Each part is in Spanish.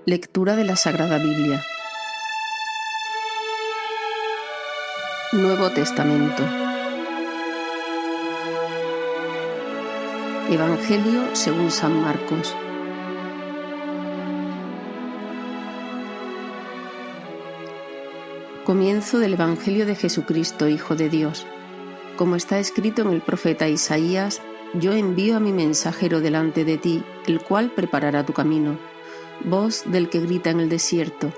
Lectura de la Sagrada Biblia. Nuevo Testamento. Evangelio según San Marcos. Comienzo del Evangelio de Jesucristo, Hijo de Dios. Como está escrito en el profeta Isaías, yo envío a mi mensajero delante de ti, el cual preparará tu camino. Voz del que grita en el desierto: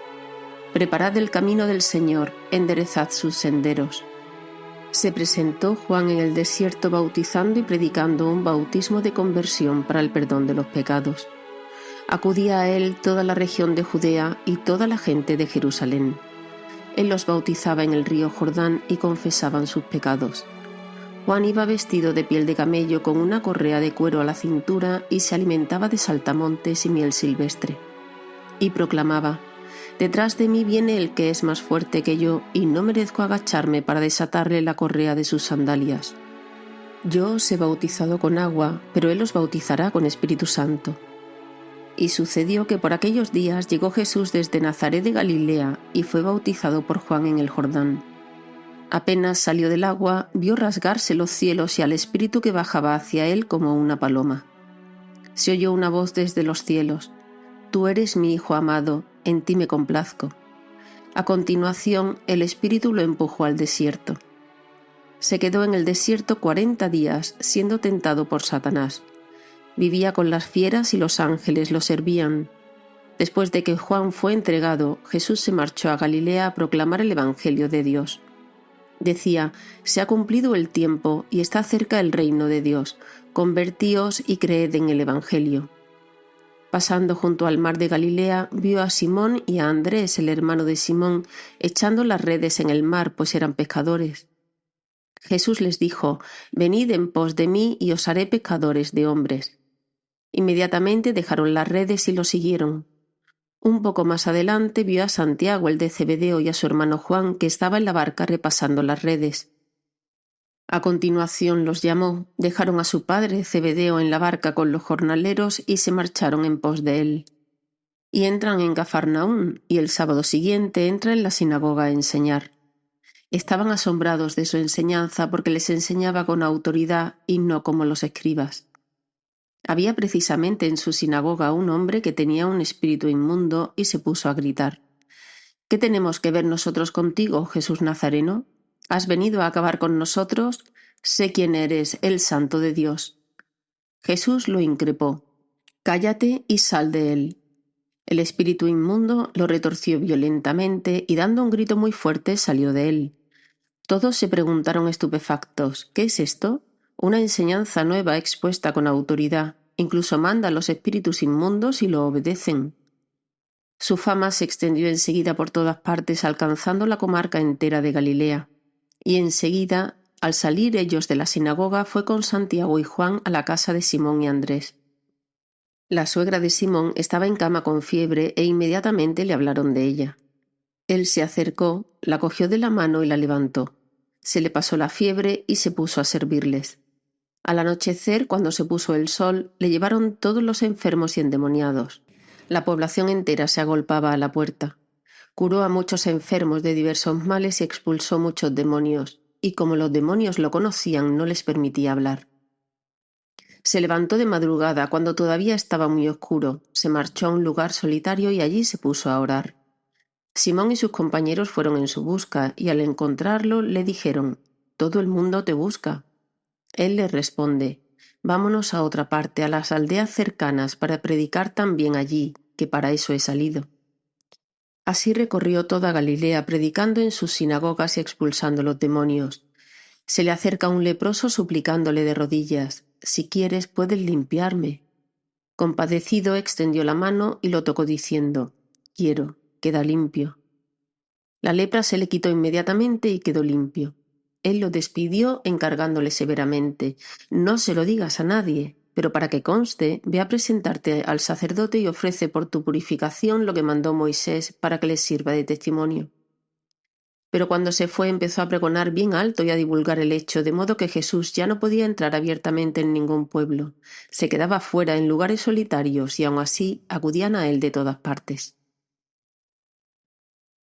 preparad el camino del Señor, enderezad sus senderos. Se presentó Juan en el desierto bautizando y predicando un bautismo de conversión para el perdón de los pecados. Acudía a él toda la región de Judea y toda la gente de Jerusalén. Él los bautizaba en el río Jordán y confesaban sus pecados. Juan iba vestido de piel de camello con una correa de cuero a la cintura y se alimentaba de saltamontes y miel silvestre. Y proclamaba: detrás de mí viene el que es más fuerte que yo, y no merezco agacharme para desatarle la correa de sus sandalias. Yo os he bautizado con agua, pero él os bautizará con Espíritu Santo. Y sucedió que por aquellos días llegó Jesús desde Nazaret de Galilea y fue bautizado por Juan en el Jordán. Apenas salió del agua, vio rasgarse los cielos y al Espíritu que bajaba hacia él como una paloma. Se oyó una voz desde los cielos: Tú eres mi Hijo amado, en ti me complazco. A continuación, el Espíritu lo empujó al desierto. Se quedó en el desierto 40 días, siendo tentado por Satanás. Vivía con las fieras y los ángeles lo servían. Después de que Juan fue entregado, Jesús se marchó a Galilea a proclamar el Evangelio de Dios. Decía: se ha cumplido el tiempo y está cerca el reino de Dios. Convertíos y creed en el Evangelio. Pasando junto al mar de Galilea, vio a Simón y a Andrés, el hermano de Simón, echando las redes en el mar, pues eran pescadores. Jesús les dijo: venid en pos de mí y os haré pescadores de hombres. Inmediatamente dejaron las redes y lo siguieron. Un poco más adelante vio a Santiago, el de Zebedeo, y a su hermano Juan, que estaba en la barca repasando las redes. A continuación los llamó, dejaron a su padre Zebedeo en la barca con los jornaleros y se marcharon en pos de él. Y entran en Cafarnaún, y el sábado siguiente entra en la sinagoga a enseñar. Estaban asombrados de su enseñanza porque les enseñaba con autoridad y no como los escribas. Había precisamente en su sinagoga un hombre que tenía un espíritu inmundo y se puso a gritar: ¿Qué tenemos que ver nosotros contigo, Jesús Nazareno? ¿Has venido a acabar con nosotros? Sé quién eres, el Santo de Dios. Jesús lo increpó: cállate y sal de él. El espíritu inmundo lo retorció violentamente y dando un grito muy fuerte salió de él. Todos se preguntaron estupefactos: ¿qué es esto? Una enseñanza nueva expuesta con autoridad. Incluso manda a los espíritus inmundos y lo obedecen. Su fama se extendió enseguida por todas partes, alcanzando la comarca entera de Galilea. Y enseguida, al salir ellos de la sinagoga, fue con Santiago y Juan a la casa de Simón y Andrés. La suegra de Simón estaba en cama con fiebre e inmediatamente le hablaron de ella. Él se acercó, la cogió de la mano y la levantó. Se le pasó la fiebre y se puso a servirles. Al anochecer, cuando se puso el sol, le llevaron todos los enfermos y endemoniados. La población entera se agolpaba a la puerta. Curó a muchos enfermos de diversos males y expulsó muchos demonios, y como los demonios lo conocían, no les permitía hablar. Se levantó de madrugada, cuando todavía estaba muy oscuro, se marchó a un lugar solitario y allí se puso a orar. Simón y sus compañeros fueron en su busca, y al encontrarlo le dijeron: «Todo el mundo te busca». Él les responde: «Vámonos a otra parte, a las aldeas cercanas, para predicar también allí, que para eso he salido». Así recorrió toda Galilea, predicando en sus sinagogas y expulsando los demonios. Se le acerca un leproso suplicándole de rodillas: «Si quieres, puedes limpiarme». Compadecido, extendió la mano y lo tocó diciendo: «Quiero, queda limpio». La lepra se le quitó inmediatamente y quedó limpio. Él lo despidió encargándole severamente: «No se lo digas a nadie, pero para que conste, ve a presentarte al sacerdote y ofrece por tu purificación lo que mandó Moisés para que les sirva de testimonio». Pero cuando se fue empezó a pregonar bien alto y a divulgar el hecho, de modo que Jesús ya no podía entrar abiertamente en ningún pueblo. Se quedaba fuera en lugares solitarios y aun así acudían a él de todas partes.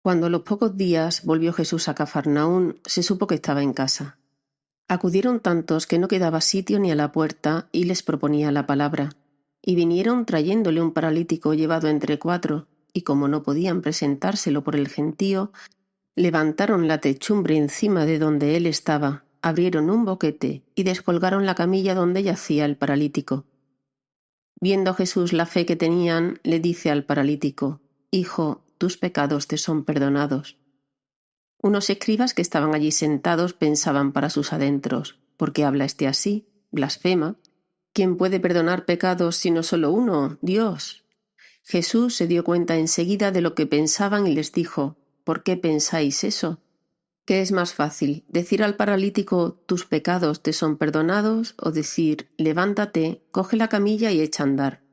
Cuando a los pocos días volvió Jesús a Cafarnaún, se supo que estaba en casa. Acudieron tantos que no quedaba sitio ni a la puerta y les proponía la palabra. Y vinieron trayéndole un paralítico llevado entre 4, y como no podían presentárselo por el gentío, levantaron la techumbre encima de donde él estaba, abrieron un boquete y descolgaron la camilla donde yacía el paralítico. Viendo Jesús la fe que tenían, le dice al paralítico: «Hijo, tus pecados te son perdonados». Unos escribas que estaban allí sentados pensaban para sus adentros: «¿Por qué habla este así? Blasfema. ¿Quién puede perdonar pecados sino solo uno, Dios?». Jesús se dio cuenta enseguida de lo que pensaban y les dijo: «¿Por qué pensáis eso? ¿Qué es más fácil, decir al paralítico: tus pecados te son perdonados, o decir: levántate, coge la camilla y echa a andar?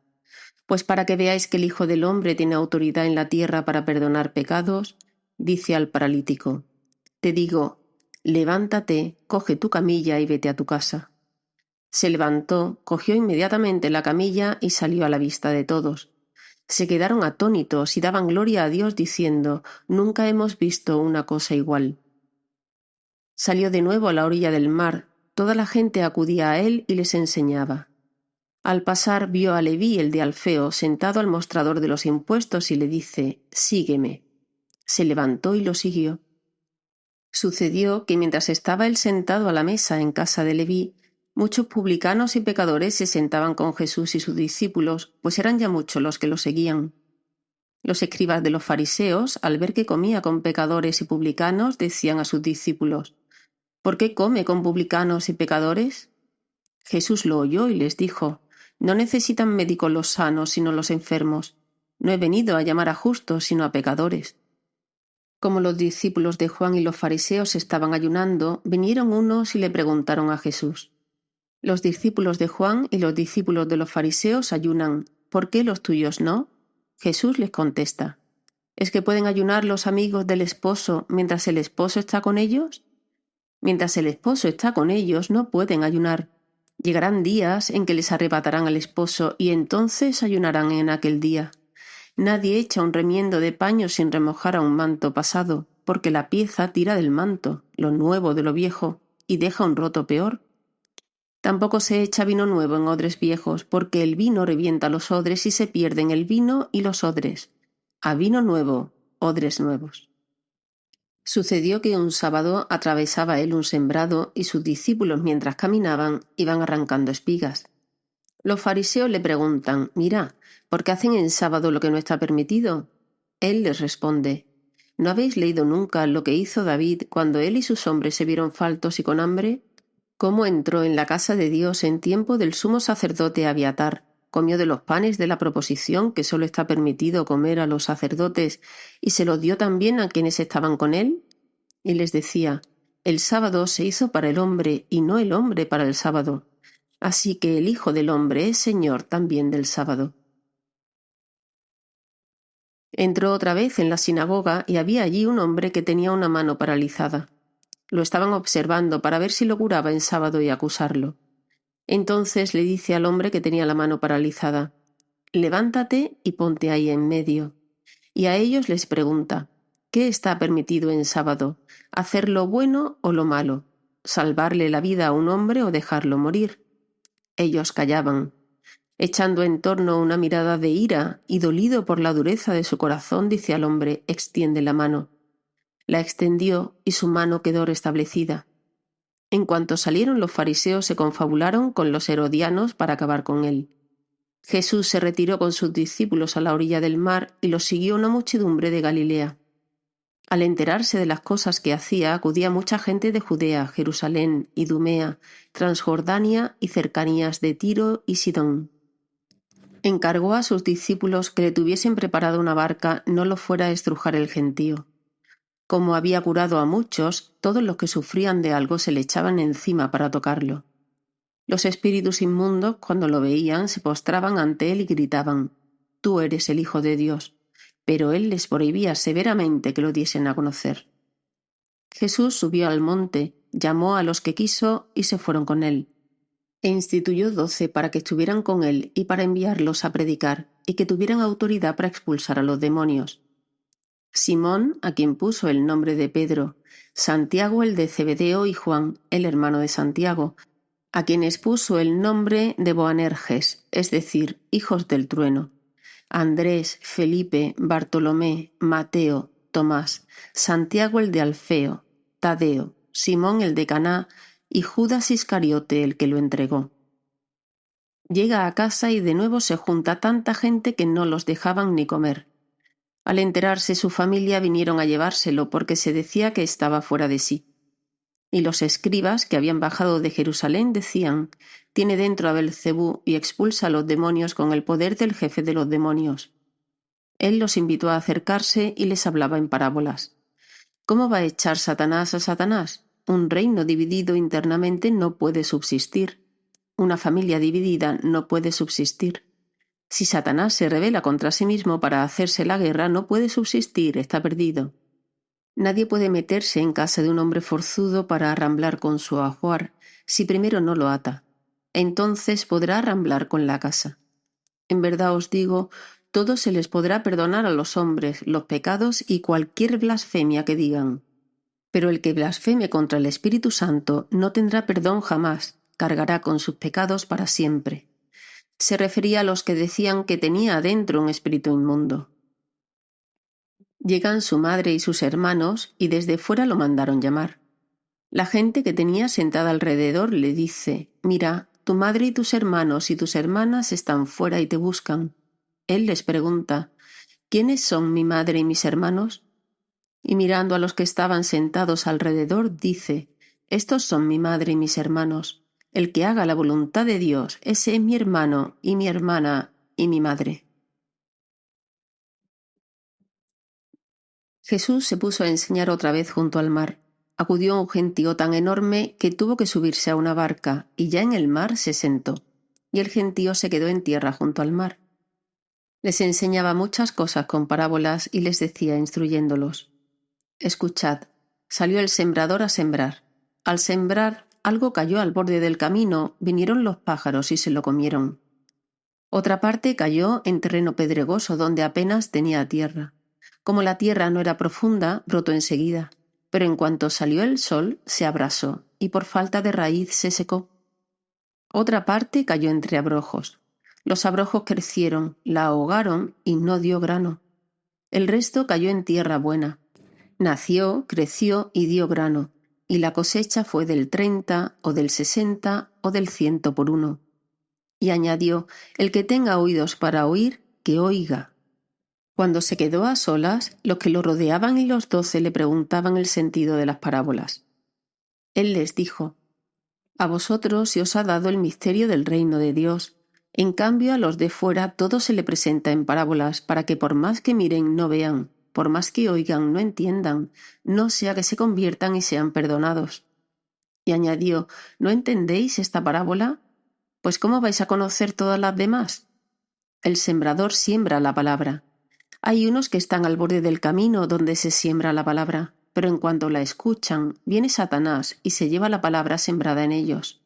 Pues para que veáis que el Hijo del Hombre tiene autoridad en la tierra para perdonar pecados, dice al paralítico: te digo, levántate, coge tu camilla y vete a tu casa». Se levantó, cogió inmediatamente la camilla y salió a la vista de todos. Se quedaron atónitos y daban gloria a Dios diciendo: «Nunca hemos visto una cosa igual». Salió de nuevo a la orilla del mar. Toda la gente acudía a él y les enseñaba. Al pasar vio a Leví, el de Alfeo, sentado al mostrador de los impuestos y le dice: «Sígueme». Se levantó y lo siguió. Sucedió que mientras estaba él sentado a la mesa en casa de Leví, muchos publicanos y pecadores se sentaban con Jesús y sus discípulos, pues eran ya muchos los que lo seguían. Los escribas de los fariseos, al ver que comía con pecadores y publicanos, decían a sus discípulos: «¿Por qué come con publicanos y pecadores?». Jesús lo oyó y les dijo: «No necesitan médicos los sanos, sino los enfermos. No he venido a llamar a justos, sino a pecadores». Como los discípulos de Juan y los fariseos estaban ayunando, vinieron unos y le preguntaron a Jesús: «Los discípulos de Juan y los discípulos de los fariseos ayunan, ¿por qué los tuyos no?». Jesús les contesta: «¿Es que pueden ayunar los amigos del esposo mientras el esposo está con ellos? Mientras el esposo está con ellos no pueden ayunar. Llegarán días en que les arrebatarán al esposo y entonces ayunarán en aquel día. Nadie echa un remiendo de paño sin remojar a un manto pasado, porque la pieza tira del manto, lo nuevo de lo viejo, y deja un roto peor. Tampoco se echa vino nuevo en odres viejos, porque el vino revienta los odres y se pierden el vino y los odres. A vino nuevo, odres nuevos». Sucedió que un sábado atravesaba él un sembrado y sus discípulos, mientras caminaban, iban arrancando espigas. Los fariseos le preguntan: «Mira, ¿por qué hacen en sábado lo que no está permitido?». Él les responde: «¿No habéis leído nunca lo que hizo David cuando él y sus hombres se vieron faltos y con hambre? Cómo entró en la casa de Dios en tiempo del sumo sacerdote Abiatar, comió de los panes de la proposición que solo está permitido comer a los sacerdotes, y se los dio también a quienes estaban con él». Y les decía: «El sábado se hizo para el hombre y no el hombre para el sábado. Así que el Hijo del Hombre es Señor también del sábado». Entró otra vez en la sinagoga y había allí un hombre que tenía una mano paralizada. Lo estaban observando para ver si lo curaba en sábado y acusarlo. Entonces le dice al hombre que tenía la mano paralizada: «Levántate y ponte ahí en medio». Y a ellos les pregunta: «¿Qué está permitido en sábado? ¿Hacer lo bueno o lo malo? ¿Salvarle la vida a un hombre o dejarlo morir?». Ellos callaban. Echando en torno una mirada de ira y dolido por la dureza de su corazón, dice al hombre: «Extiende la mano». La extendió y su mano quedó restablecida. En cuanto salieron, los fariseos se confabularon con los herodianos para acabar con él. Jesús se retiró con sus discípulos a la orilla del mar y los siguió una muchedumbre de Galilea. Al enterarse de las cosas que hacía, acudía mucha gente de Judea, Jerusalén, Idumea, Transjordania y cercanías de Tiro y Sidón. Encargó a sus discípulos que le tuviesen preparado una barca, no lo fuera a estrujar el gentío. Como había curado a muchos, todos los que sufrían de algo se le echaban encima para tocarlo. Los espíritus inmundos, cuando lo veían, se postraban ante él y gritaban: «Tú eres el Hijo de Dios». Pero él les prohibía severamente que lo diesen a conocer. Jesús subió al monte, llamó a los que quiso y se fueron con él. E instituyó 12 para que estuvieran con él y para enviarlos a predicar, y que tuvieran autoridad para expulsar a los demonios. Simón, a quien puso el nombre de Pedro, Santiago el de Zebedeo y Juan, el hermano de Santiago, a quienes puso el nombre de Boanerges, es decir, hijos del trueno, Andrés, Felipe, Bartolomé, Mateo, Tomás, Santiago el de Alfeo, Tadeo, Simón el de Caná y Judas Iscariote el que lo entregó. Llega a casa y de nuevo se junta tanta gente que no los dejaban ni comer. Al enterarse su familia vinieron a llevárselo porque se decía que estaba fuera de sí. Y los escribas que habían bajado de Jerusalén decían: tiene dentro a Belcebú y expulsa a los demonios con el poder del jefe de los demonios. Él los invitó a acercarse y les hablaba en parábolas. ¿Cómo va a echar Satanás a Satanás? Un reino dividido internamente no puede subsistir. Una familia dividida no puede subsistir. Si Satanás se rebela contra sí mismo para hacerse la guerra, no puede subsistir, está perdido. Nadie puede meterse en casa de un hombre forzudo para arramblar con su ajuar, si primero no lo ata. Entonces podrá arramblar con la casa. En verdad os digo, todo se les podrá perdonar a los hombres, los pecados y cualquier blasfemia que digan. Pero el que blasfeme contra el Espíritu Santo no tendrá perdón jamás, cargará con sus pecados para siempre. Se refería a los que decían que tenía adentro un espíritu inmundo. Llegan su madre y sus hermanos y desde fuera lo mandaron llamar. La gente que tenía sentada alrededor le dice: mira, tu madre y tus hermanos y tus hermanas están fuera y te buscan. Él les pregunta: ¿quiénes son mi madre y mis hermanos? Y mirando a los que estaban sentados alrededor, dice: estos son mi madre y mis hermanos. El que haga la voluntad de Dios, ese es mi hermano y mi hermana y mi madre. Jesús se puso a enseñar otra vez junto al mar. Acudió un gentío tan enorme que tuvo que subirse a una barca, y ya en el mar se sentó, y el gentío se quedó en tierra junto al mar. Les enseñaba muchas cosas con parábolas y les decía instruyéndolos: escuchad, salió el sembrador a sembrar. Al sembrar, algo cayó al borde del camino, vinieron los pájaros y se lo comieron. Otra parte cayó en terreno pedregoso donde apenas tenía tierra. Como la tierra no era profunda, brotó enseguida, pero en cuanto salió el sol, se abrasó y por falta de raíz se secó. Otra parte cayó entre abrojos. Los abrojos crecieron, la ahogaron y no dio grano. El resto cayó en tierra buena. Nació, creció y dio grano, y la cosecha fue del 30 o del 60 o del 100 por uno. Y añadió: el que tenga oídos para oír, que oiga. Cuando se quedó a solas, los que lo rodeaban y los 12 le preguntaban el sentido de las parábolas. Él les dijo: a vosotros se os ha dado el misterio del reino de Dios. En cambio, a los de fuera todo se le presenta en parábolas, para que por más que miren no vean, por más que oigan no entiendan, no sea que se conviertan y sean perdonados. Y añadió: ¿no entendéis esta parábola? Pues ¿cómo vais a conocer todas las demás? El sembrador siembra la palabra. Hay unos que están al borde del camino donde se siembra la palabra, pero en cuanto la escuchan, viene Satanás y se lleva la palabra sembrada en ellos.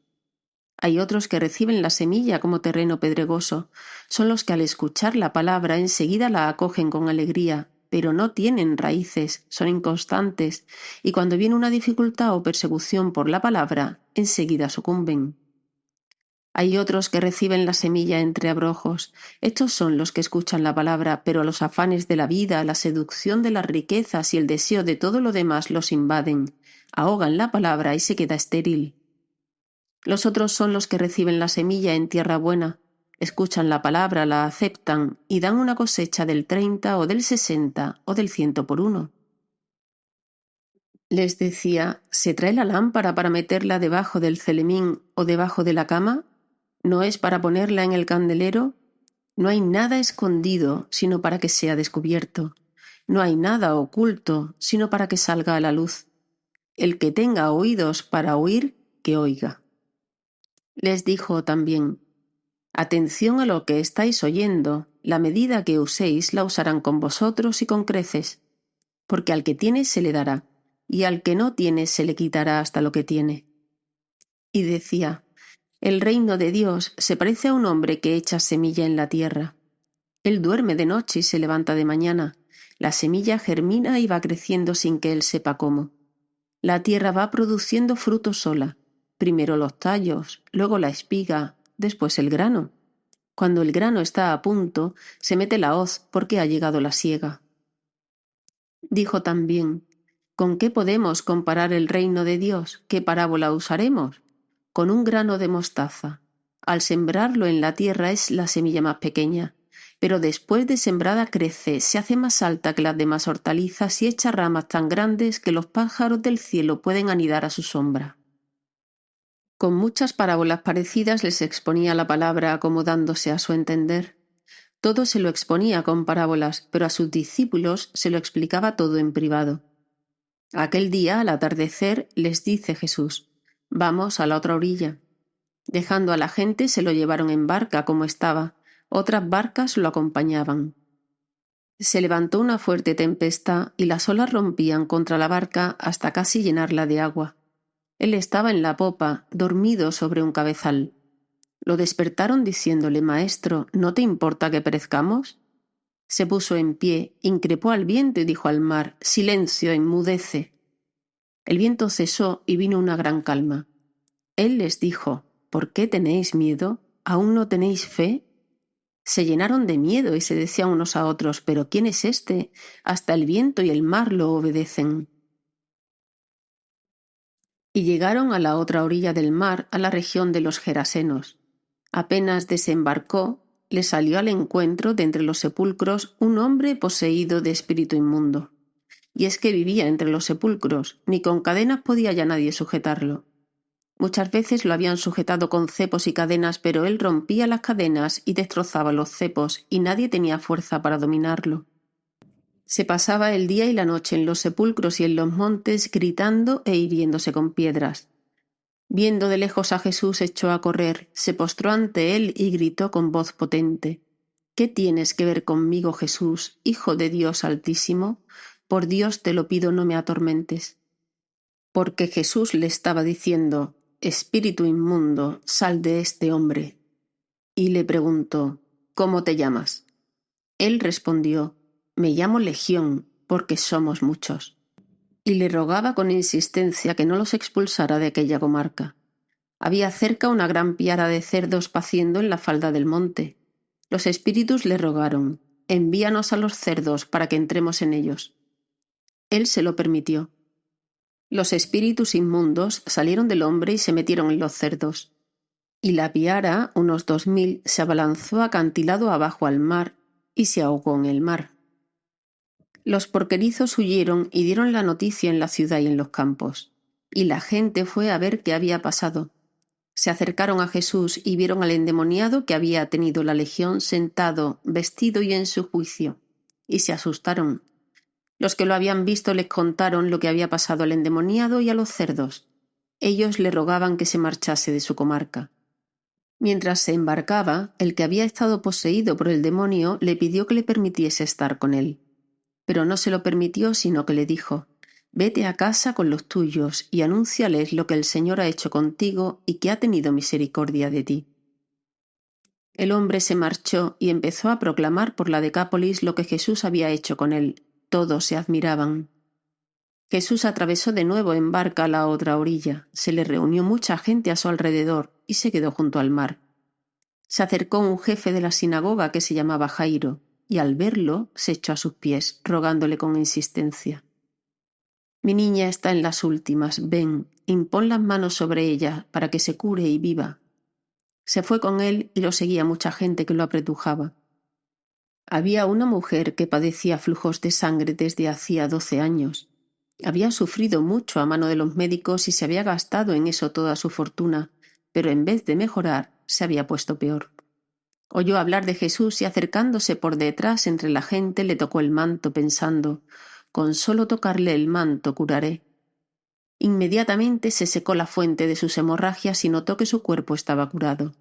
Hay otros que reciben la semilla como terreno pedregoso. Son los que al escuchar la palabra enseguida la acogen con alegría, pero no tienen raíces, son inconstantes, y cuando viene una dificultad o persecución por la palabra, enseguida sucumben. Hay otros que reciben la semilla entre abrojos. Estos son los que escuchan la palabra, pero los afanes de la vida, la seducción de las riquezas y el deseo de todo lo demás los invaden, ahogan la palabra y se queda estéril. Los otros son los que reciben la semilla en tierra buena, escuchan la palabra, la aceptan y dan una cosecha del 30 o del 60 o del 100 por uno. Les decía: ¿se trae la lámpara para meterla debajo del celemín o debajo de la cama? ¿No es para ponerla en el candelero? No hay nada escondido, sino para que sea descubierto. No hay nada oculto, sino para que salga a la luz. El que tenga oídos para oír, que oiga. Les dijo también: atención a lo que estáis oyendo, la medida que uséis la usarán con vosotros y con creces, porque al que tiene se le dará, y al que no tiene se le quitará hasta lo que tiene. Y decía: el reino de Dios se parece a un hombre que echa semilla en la tierra. Él duerme de noche y se levanta de mañana. La semilla germina y va creciendo sin que él sepa cómo. La tierra va produciendo fruto sola. Primero los tallos, luego la espiga, después el grano. Cuando el grano está a punto, se mete la hoz porque ha llegado la siega. Dijo también: ¿con qué podemos comparar el reino de Dios? ¿Qué parábola usaremos? Con un grano de mostaza. Al sembrarlo en la tierra es la semilla más pequeña, pero después de sembrada crece, se hace más alta que las demás hortalizas y echa ramas tan grandes que los pájaros del cielo pueden anidar a su sombra. Con muchas parábolas parecidas les exponía la palabra acomodándose a su entender. Todo se lo exponía con parábolas, pero a sus discípulos se lo explicaba todo en privado. Aquel día, al atardecer, les dice Jesús: vamos a la otra orilla. Dejando a la gente, se lo llevaron en barca como estaba. Otras barcas lo acompañaban. Se levantó una fuerte tempestad y las olas rompían contra la barca hasta casi llenarla de agua. Él estaba en la popa, dormido sobre un cabezal. Lo despertaron diciéndole: Maestro, ¿no te importa que perezcamos? Se puso en pie, increpó al viento y dijo al mar: Silencio, enmudece. El viento cesó y vino una gran calma. Él les dijo: ¿por qué tenéis miedo? ¿Aún no tenéis fe? Se llenaron de miedo y se decían unos a otros: ¿pero quién es este? Hasta el viento y el mar lo obedecen. Y llegaron a la otra orilla del mar, a la región de los Gerasenos. Apenas desembarcó, le salió al encuentro de entre los sepulcros un hombre poseído de espíritu inmundo. Y es que vivía entre los sepulcros, ni con cadenas podía ya nadie sujetarlo. Muchas veces lo habían sujetado con cepos y cadenas, pero él rompía las cadenas y destrozaba los cepos, y nadie tenía fuerza para dominarlo. Se pasaba el día y la noche en los sepulcros y en los montes, gritando e hiriéndose con piedras. Viendo de lejos a Jesús, echó a correr, se postró ante él y gritó con voz potente: ¿qué tienes que ver conmigo, Jesús, Hijo de Dios Altísimo? Por Dios te lo pido, no me atormentes. Porque Jesús le estaba diciendo: Espíritu inmundo, sal de este hombre. Y le preguntó: ¿cómo te llamas? Él respondió: me llamo Legión, porque somos muchos. Y le rogaba con insistencia que no los expulsara de aquella comarca. Había cerca una gran piara de cerdos paciendo en la falda del monte. Los espíritus le rogaron: envíanos a los cerdos para que entremos en ellos. Él se lo permitió. Los espíritus inmundos salieron del hombre y se metieron en los cerdos. Y la piara, unos 2000, se abalanzó acantilado abajo al mar y se ahogó en el mar. Los porquerizos huyeron y dieron la noticia en la ciudad y en los campos. Y la gente fue a ver qué había pasado. Se acercaron a Jesús y vieron al endemoniado que había tenido la legión sentado, vestido y en su juicio, y se asustaron. Los que lo habían visto les contaron lo que había pasado al endemoniado y a los cerdos. Ellos le rogaban que se marchase de su comarca. Mientras se embarcaba, el que había estado poseído por el demonio le pidió que le permitiese estar con él. Pero no se lo permitió, sino que le dijo: vete a casa con los tuyos y anúnciales lo que el Señor ha hecho contigo y que ha tenido misericordia de ti. El hombre se marchó y empezó a proclamar por la Decápolis lo que Jesús había hecho con él. Todos se admiraban. Jesús atravesó de nuevo en barca a la otra orilla. Se le reunió mucha gente a su alrededor y se quedó junto al mar. Se acercó un jefe de la sinagoga que se llamaba Jairo, y al verlo se echó a sus pies, rogándole con insistencia: mi niña está en las últimas, ven, impón las manos sobre ella para que se cure y viva. Se fue con él y lo seguía mucha gente que lo apretujaba. Había una mujer que padecía flujos de sangre desde hacía 12 años. Había sufrido mucho a mano de los médicos y se había gastado en eso toda su fortuna, pero en vez de mejorar, se había puesto peor. Oyó hablar de Jesús y acercándose por detrás entre la gente le tocó el manto pensando: con solo tocarle el manto curaré. Inmediatamente se secó la fuente de sus hemorragias y notó que su cuerpo estaba curado.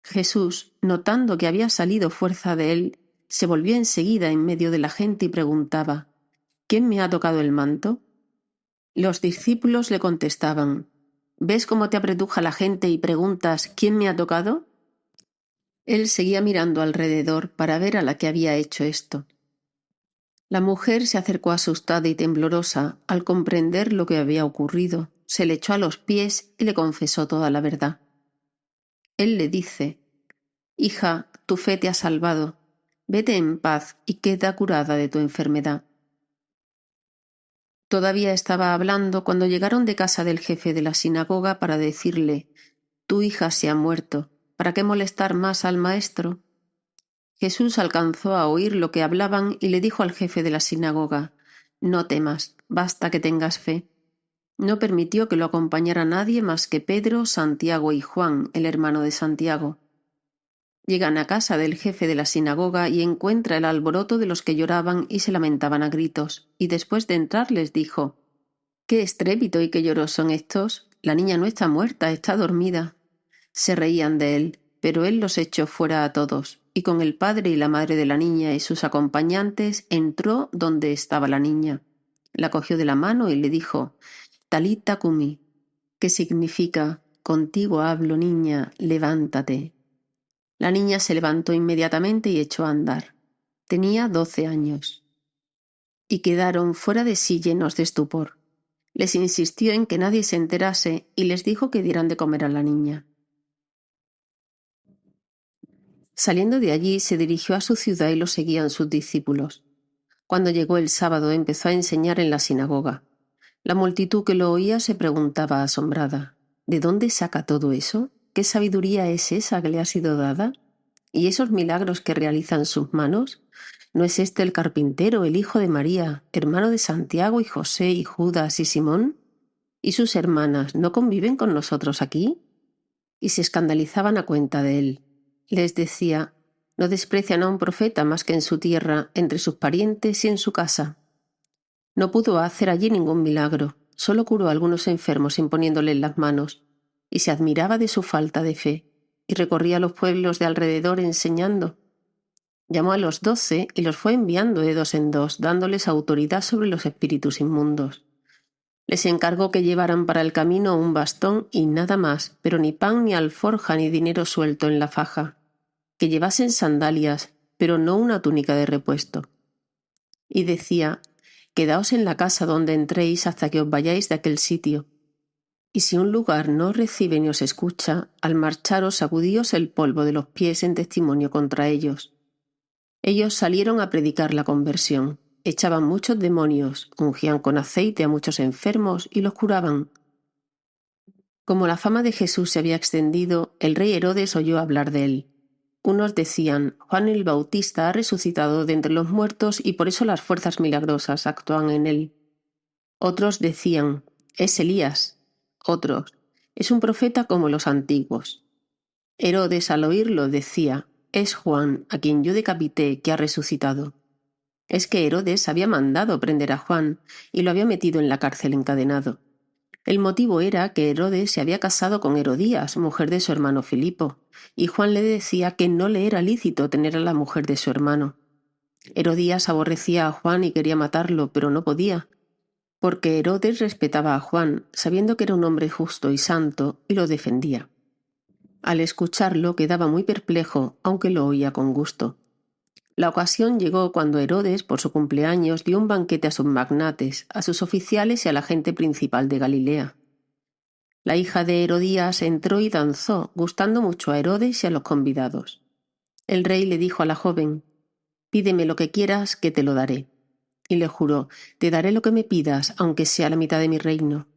Jesús, notando que había salido fuerza de él, se volvió enseguida en medio de la gente y preguntaba: ¿quién me ha tocado el manto? Los discípulos le contestaban: ¿Ves cómo te apretuja la gente y preguntas ¿quién me ha tocado? Él seguía mirando alrededor para ver a la que había hecho esto. La mujer se acercó asustada y temblorosa al comprender lo que había ocurrido. Se le echó a los pies y le confesó toda la verdad. Él le dice: Hija, tu fe te ha salvado. Vete en paz y queda curada de tu enfermedad. Todavía estaba hablando cuando llegaron de casa del jefe de la sinagoga para decirle: Tu hija se ha muerto. ¿Para qué molestar más al maestro? Jesús alcanzó a oír lo que hablaban y le dijo al jefe de la sinagoga: No temas, basta que tengas fe. No permitió que lo acompañara nadie más que Pedro, Santiago y Juan, el hermano de Santiago. Llegan a casa del jefe de la sinagoga y encuentra el alboroto de los que lloraban y se lamentaban a gritos, y después de entrar les dijo: «¡Qué estrépito y qué lloros son estos! La niña no está muerta, está dormida». Se reían de él, pero él los echó fuera a todos, y con el padre y la madre de la niña y sus acompañantes entró donde estaba la niña. La cogió de la mano y le dijo: «Talita cumi», que significa: «Contigo hablo, niña, levántate». La niña se levantó inmediatamente y echó a andar. Tenía 12 años. Y quedaron fuera de sí llenos de estupor. Les insistió en que nadie se enterase y les dijo que dieran de comer a la niña. Saliendo de allí, se dirigió a su ciudad y lo seguían sus discípulos. Cuando llegó el sábado, empezó a enseñar en la sinagoga. La multitud que lo oía se preguntaba asombrada: ¿de dónde saca todo eso? ¿Qué sabiduría es esa que le ha sido dada? ¿Y esos milagros que realizan sus manos? ¿No es este el carpintero, el hijo de María, hermano de Santiago y José y Judas y Simón? ¿Y sus hermanas no conviven con nosotros aquí? Y se escandalizaban a cuenta de él. Les decía: no desprecian a un profeta más que en su tierra, entre sus parientes y en su casa. No pudo hacer allí ningún milagro, solo curó a algunos enfermos imponiéndoles las manos, y se admiraba de su falta de fe, y recorría los pueblos de alrededor enseñando. Llamó a los 12 y los fue enviando de dos en dos, dándoles autoridad sobre los espíritus inmundos. Les encargó que llevaran para el camino un bastón y nada más, pero ni pan ni alforja ni dinero suelto en la faja. Que llevasen sandalias, pero no una túnica de repuesto. Y decía: quedaos en la casa donde entréis hasta que os vayáis de aquel sitio. Y si un lugar no os recibe ni os escucha, al marcharos sacudíos el polvo de los pies en testimonio contra ellos. Ellos salieron a predicar la conversión, echaban muchos demonios, ungían con aceite a muchos enfermos y los curaban. Como la fama de Jesús se había extendido, el rey Herodes oyó hablar de él. Unos decían: Juan el Bautista ha resucitado de entre los muertos y por eso las fuerzas milagrosas actúan en él. Otros decían: es Elías. Otros: es un profeta como los antiguos. Herodes, al oírlo, decía: es Juan, a quien yo decapité, que ha resucitado. Es que Herodes había mandado prender a Juan y lo había metido en la cárcel encadenado. El motivo era que Herodes se había casado con Herodías, mujer de su hermano Filipo, y Juan le decía que no le era lícito tener a la mujer de su hermano. Herodías aborrecía a Juan y quería matarlo, pero no podía, porque Herodes respetaba a Juan, sabiendo que era un hombre justo y santo, y lo defendía. Al escucharlo quedaba muy perplejo, aunque lo oía con gusto. La ocasión llegó cuando Herodes, por su cumpleaños, dio un banquete a sus magnates, a sus oficiales y a la gente principal de Galilea. La hija de Herodías entró y danzó, gustando mucho a Herodes y a los convidados. El rey le dijo a la joven: «Pídeme lo que quieras, que te lo daré». Y le juró: «Te daré lo que me pidas, aunque sea la mitad de mi reino».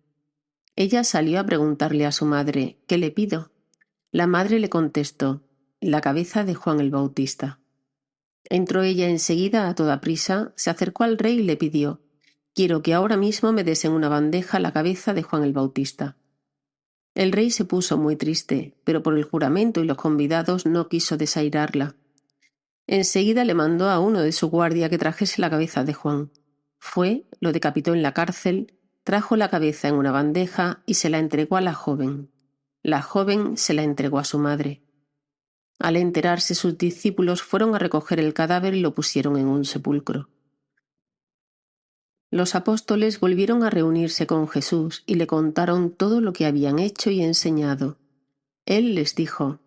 Ella salió a preguntarle a su madre: «¿Qué le pido?». La madre le contestó: «La cabeza de Juan el Bautista». Entró ella enseguida a toda prisa, se acercó al rey y le pidió: «Quiero que ahora mismo me des en una bandeja la cabeza de Juan el Bautista». El rey se puso muy triste, pero por el juramento y los convidados no quiso desairarla. Enseguida le mandó a uno de su guardia que trajese la cabeza de Juan. Fue, lo decapitó en la cárcel, trajo la cabeza en una bandeja y se la entregó a la joven. La joven se la entregó a su madre. Al enterarse, sus discípulos fueron a recoger el cadáver y lo pusieron en un sepulcro. Los apóstoles volvieron a reunirse con Jesús y le contaron todo lo que habían hecho y enseñado. Él les dijo: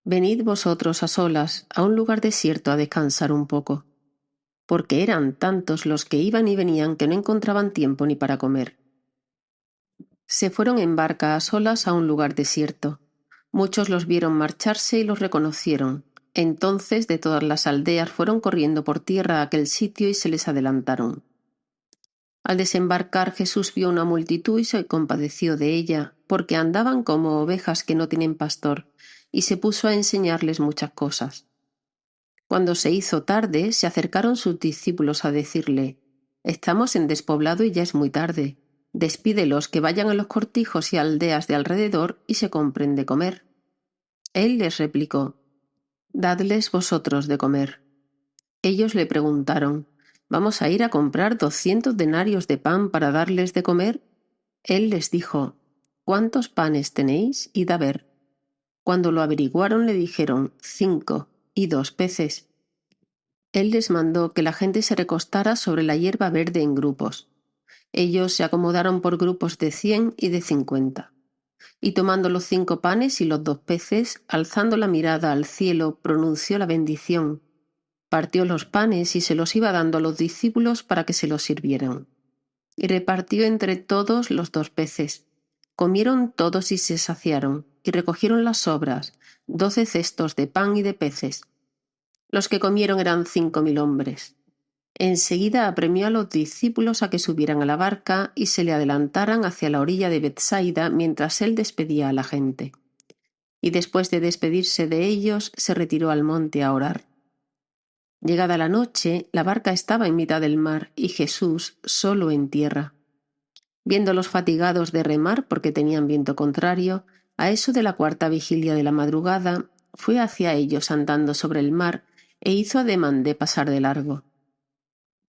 «Venid vosotros a solas a un lugar desierto a descansar un poco», porque eran tantos los que iban y venían que no encontraban tiempo ni para comer. Se fueron en barca a solas a un lugar desierto. Muchos los vieron marcharse y los reconocieron. Entonces de todas las aldeas fueron corriendo por tierra a aquel sitio y se les adelantaron. Al desembarcar, Jesús vio una multitud y se compadeció de ella, porque andaban como ovejas que no tienen pastor, y se puso a enseñarles muchas cosas. Cuando se hizo tarde, se acercaron sus discípulos a decirle: «Estamos en despoblado y ya es muy tarde. Despídelos que vayan a los cortijos y aldeas de alrededor y se compren de comer». Él les replicó: «Dadles vosotros de comer». Ellos le preguntaron: «¿Vamos a ir a comprar 200 denarios de pan para darles de comer?». Él les dijo: «¿Cuántos panes tenéis? Id a ver». Cuando lo averiguaron le dijeron: 5, y 2 peces. Él les mandó que la gente se recostara sobre la hierba verde en grupos. Ellos se acomodaron por grupos de 100 y de 50. Y tomando los 5 panes y los 2 peces, alzando la mirada al cielo, pronunció la bendición. Partió los panes y se los iba dando a los discípulos para que se los sirvieran. Y repartió entre todos los 2 peces. Comieron todos y se saciaron, y recogieron las sobras, 12 cestos de pan y de peces. Los que comieron eran 5.000 hombres. Enseguida apremió a los discípulos a que subieran a la barca y se le adelantaran hacia la orilla de Betsaida mientras él despedía a la gente. Y después de despedirse de ellos, se retiró al monte a orar. Llegada la noche, la barca estaba en mitad del mar y Jesús solo en tierra. Viéndolos fatigados de remar porque tenían viento contrario, a eso de la 4ª vigilia de la madrugada, fue hacia ellos andando sobre el mar e hizo ademán de pasar de largo.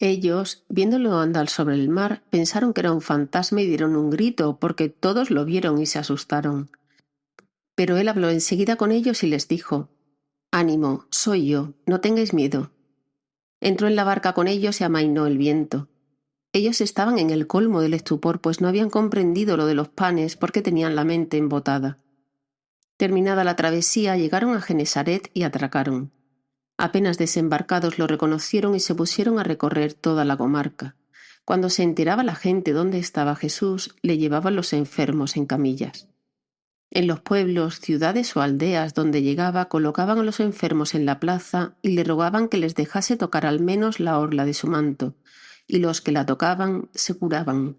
Ellos, viéndolo andar sobre el mar, pensaron que era un fantasma y dieron un grito, porque todos lo vieron y se asustaron. Pero él habló enseguida con ellos y les dijo: «Ánimo, soy yo, no tengáis miedo». Entró en la barca con ellos y amainó el viento. Ellos estaban en el colmo del estupor, pues no habían comprendido lo de los panes porque tenían la mente embotada. Terminada la travesía, llegaron a Genesaret y atracaron. Apenas desembarcados lo reconocieron y se pusieron a recorrer toda la comarca. Cuando se enteraba la gente dónde estaba Jesús, le llevaban los enfermos en camillas. En los pueblos, ciudades o aldeas donde llegaba, colocaban a los enfermos en la plaza y le rogaban que les dejase tocar al menos la orla de su manto, y los que la tocaban se curaban.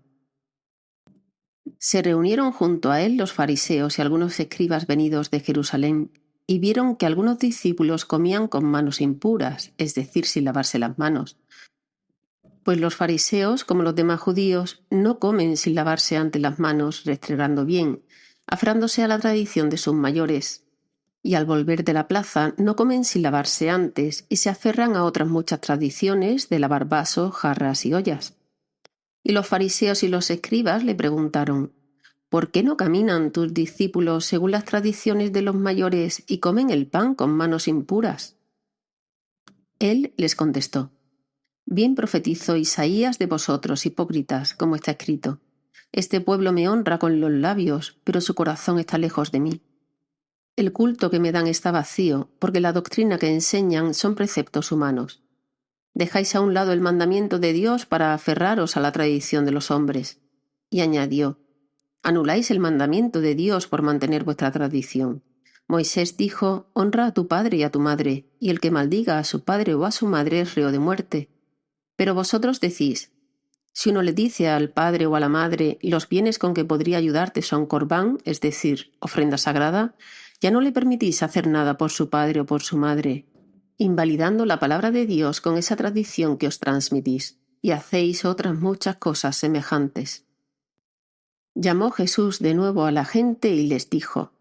Se reunieron junto a él los fariseos y algunos escribas venidos de Jerusalén, y vieron que algunos discípulos comían con manos impuras, es decir, sin lavarse las manos. Pues los fariseos, como los demás judíos, no comen sin lavarse antes las manos, restregando bien, afrándose a la tradición de sus mayores. Y al volver de la plaza no comen sin lavarse antes y se aferran a otras muchas tradiciones de lavar vasos, jarras y ollas. Y los fariseos y los escribas le preguntaron: ¿por qué no caminan tus discípulos según las tradiciones de los mayores y comen el pan con manos impuras? Él les contestó: bien profetizó Isaías de vosotros, hipócritas, como está escrito: este pueblo me honra con los labios, pero su corazón está lejos de mí. El culto que me dan está vacío, porque la doctrina que enseñan son preceptos humanos. Dejáis a un lado el mandamiento de Dios para aferraros a la tradición de los hombres. Y añadió: anuláis el mandamiento de Dios por mantener vuestra tradición. Moisés dijo: honra a tu padre y a tu madre, y el que maldiga a su padre o a su madre es reo de muerte. Pero vosotros decís: si uno le dice al padre o a la madre, los bienes con que podría ayudarte son corbán, es decir, ofrenda sagrada, ya no le permitís hacer nada por su padre o por su madre, invalidando la palabra de Dios con esa tradición que os transmitís, y hacéis otras muchas cosas semejantes. Llamó Jesús de nuevo a la gente y les dijo: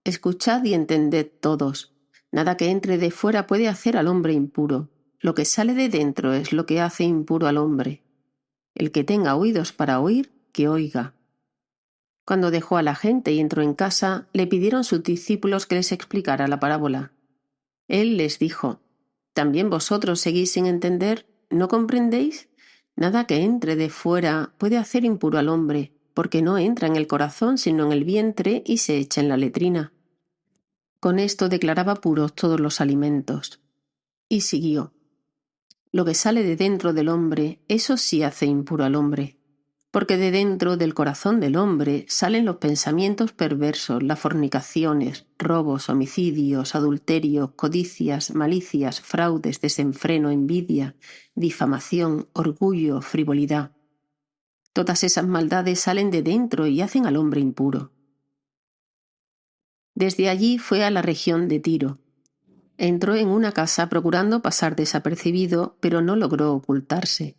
escuchad y entended todos. Nada que entre de fuera puede hacer al hombre impuro. Lo que sale de dentro es lo que hace impuro al hombre. El que tenga oídos para oír, que oiga. Cuando dejó a la gente y entró en casa, le pidieron sus discípulos que les explicara la parábola. Él les dijo: ¿también vosotros seguís sin entender? ¿No comprendéis? Nada que entre de fuera puede hacer impuro al hombre, porque no entra en el corazón sino en el vientre y se echa en la letrina. Con esto declaraba puros todos los alimentos. Y siguió: lo que sale de dentro del hombre, eso sí hace impuro al hombre. Porque de dentro del corazón del hombre salen los pensamientos perversos, las fornicaciones, robos, homicidios, adulterios, codicias, malicias, fraudes, desenfreno, envidia, difamación, orgullo, frivolidad. Todas esas maldades salen de dentro y hacen al hombre impuro. Desde allí fue a la región de Tiro. Entró en una casa procurando pasar desapercibido, pero no logró ocultarse.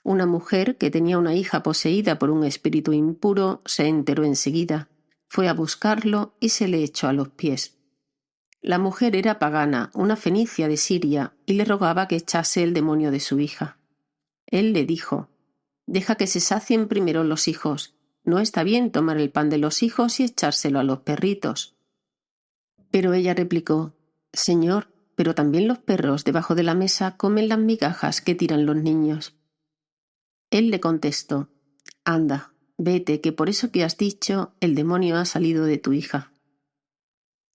Una mujer que tenía una hija poseída por un espíritu impuro se enteró enseguida, fue a buscarlo y se le echó a los pies. La mujer era pagana, una fenicia de Siria, y le rogaba que echase el demonio de su hija. Él le dijo: deja que se sacien primero los hijos. No está bien tomar el pan de los hijos y echárselo a los perritos. Pero ella replicó: Señor, pero también los perros debajo de la mesa comen las migajas que tiran los niños. Él le contestó: anda, vete, que por eso que has dicho, el demonio ha salido de tu hija.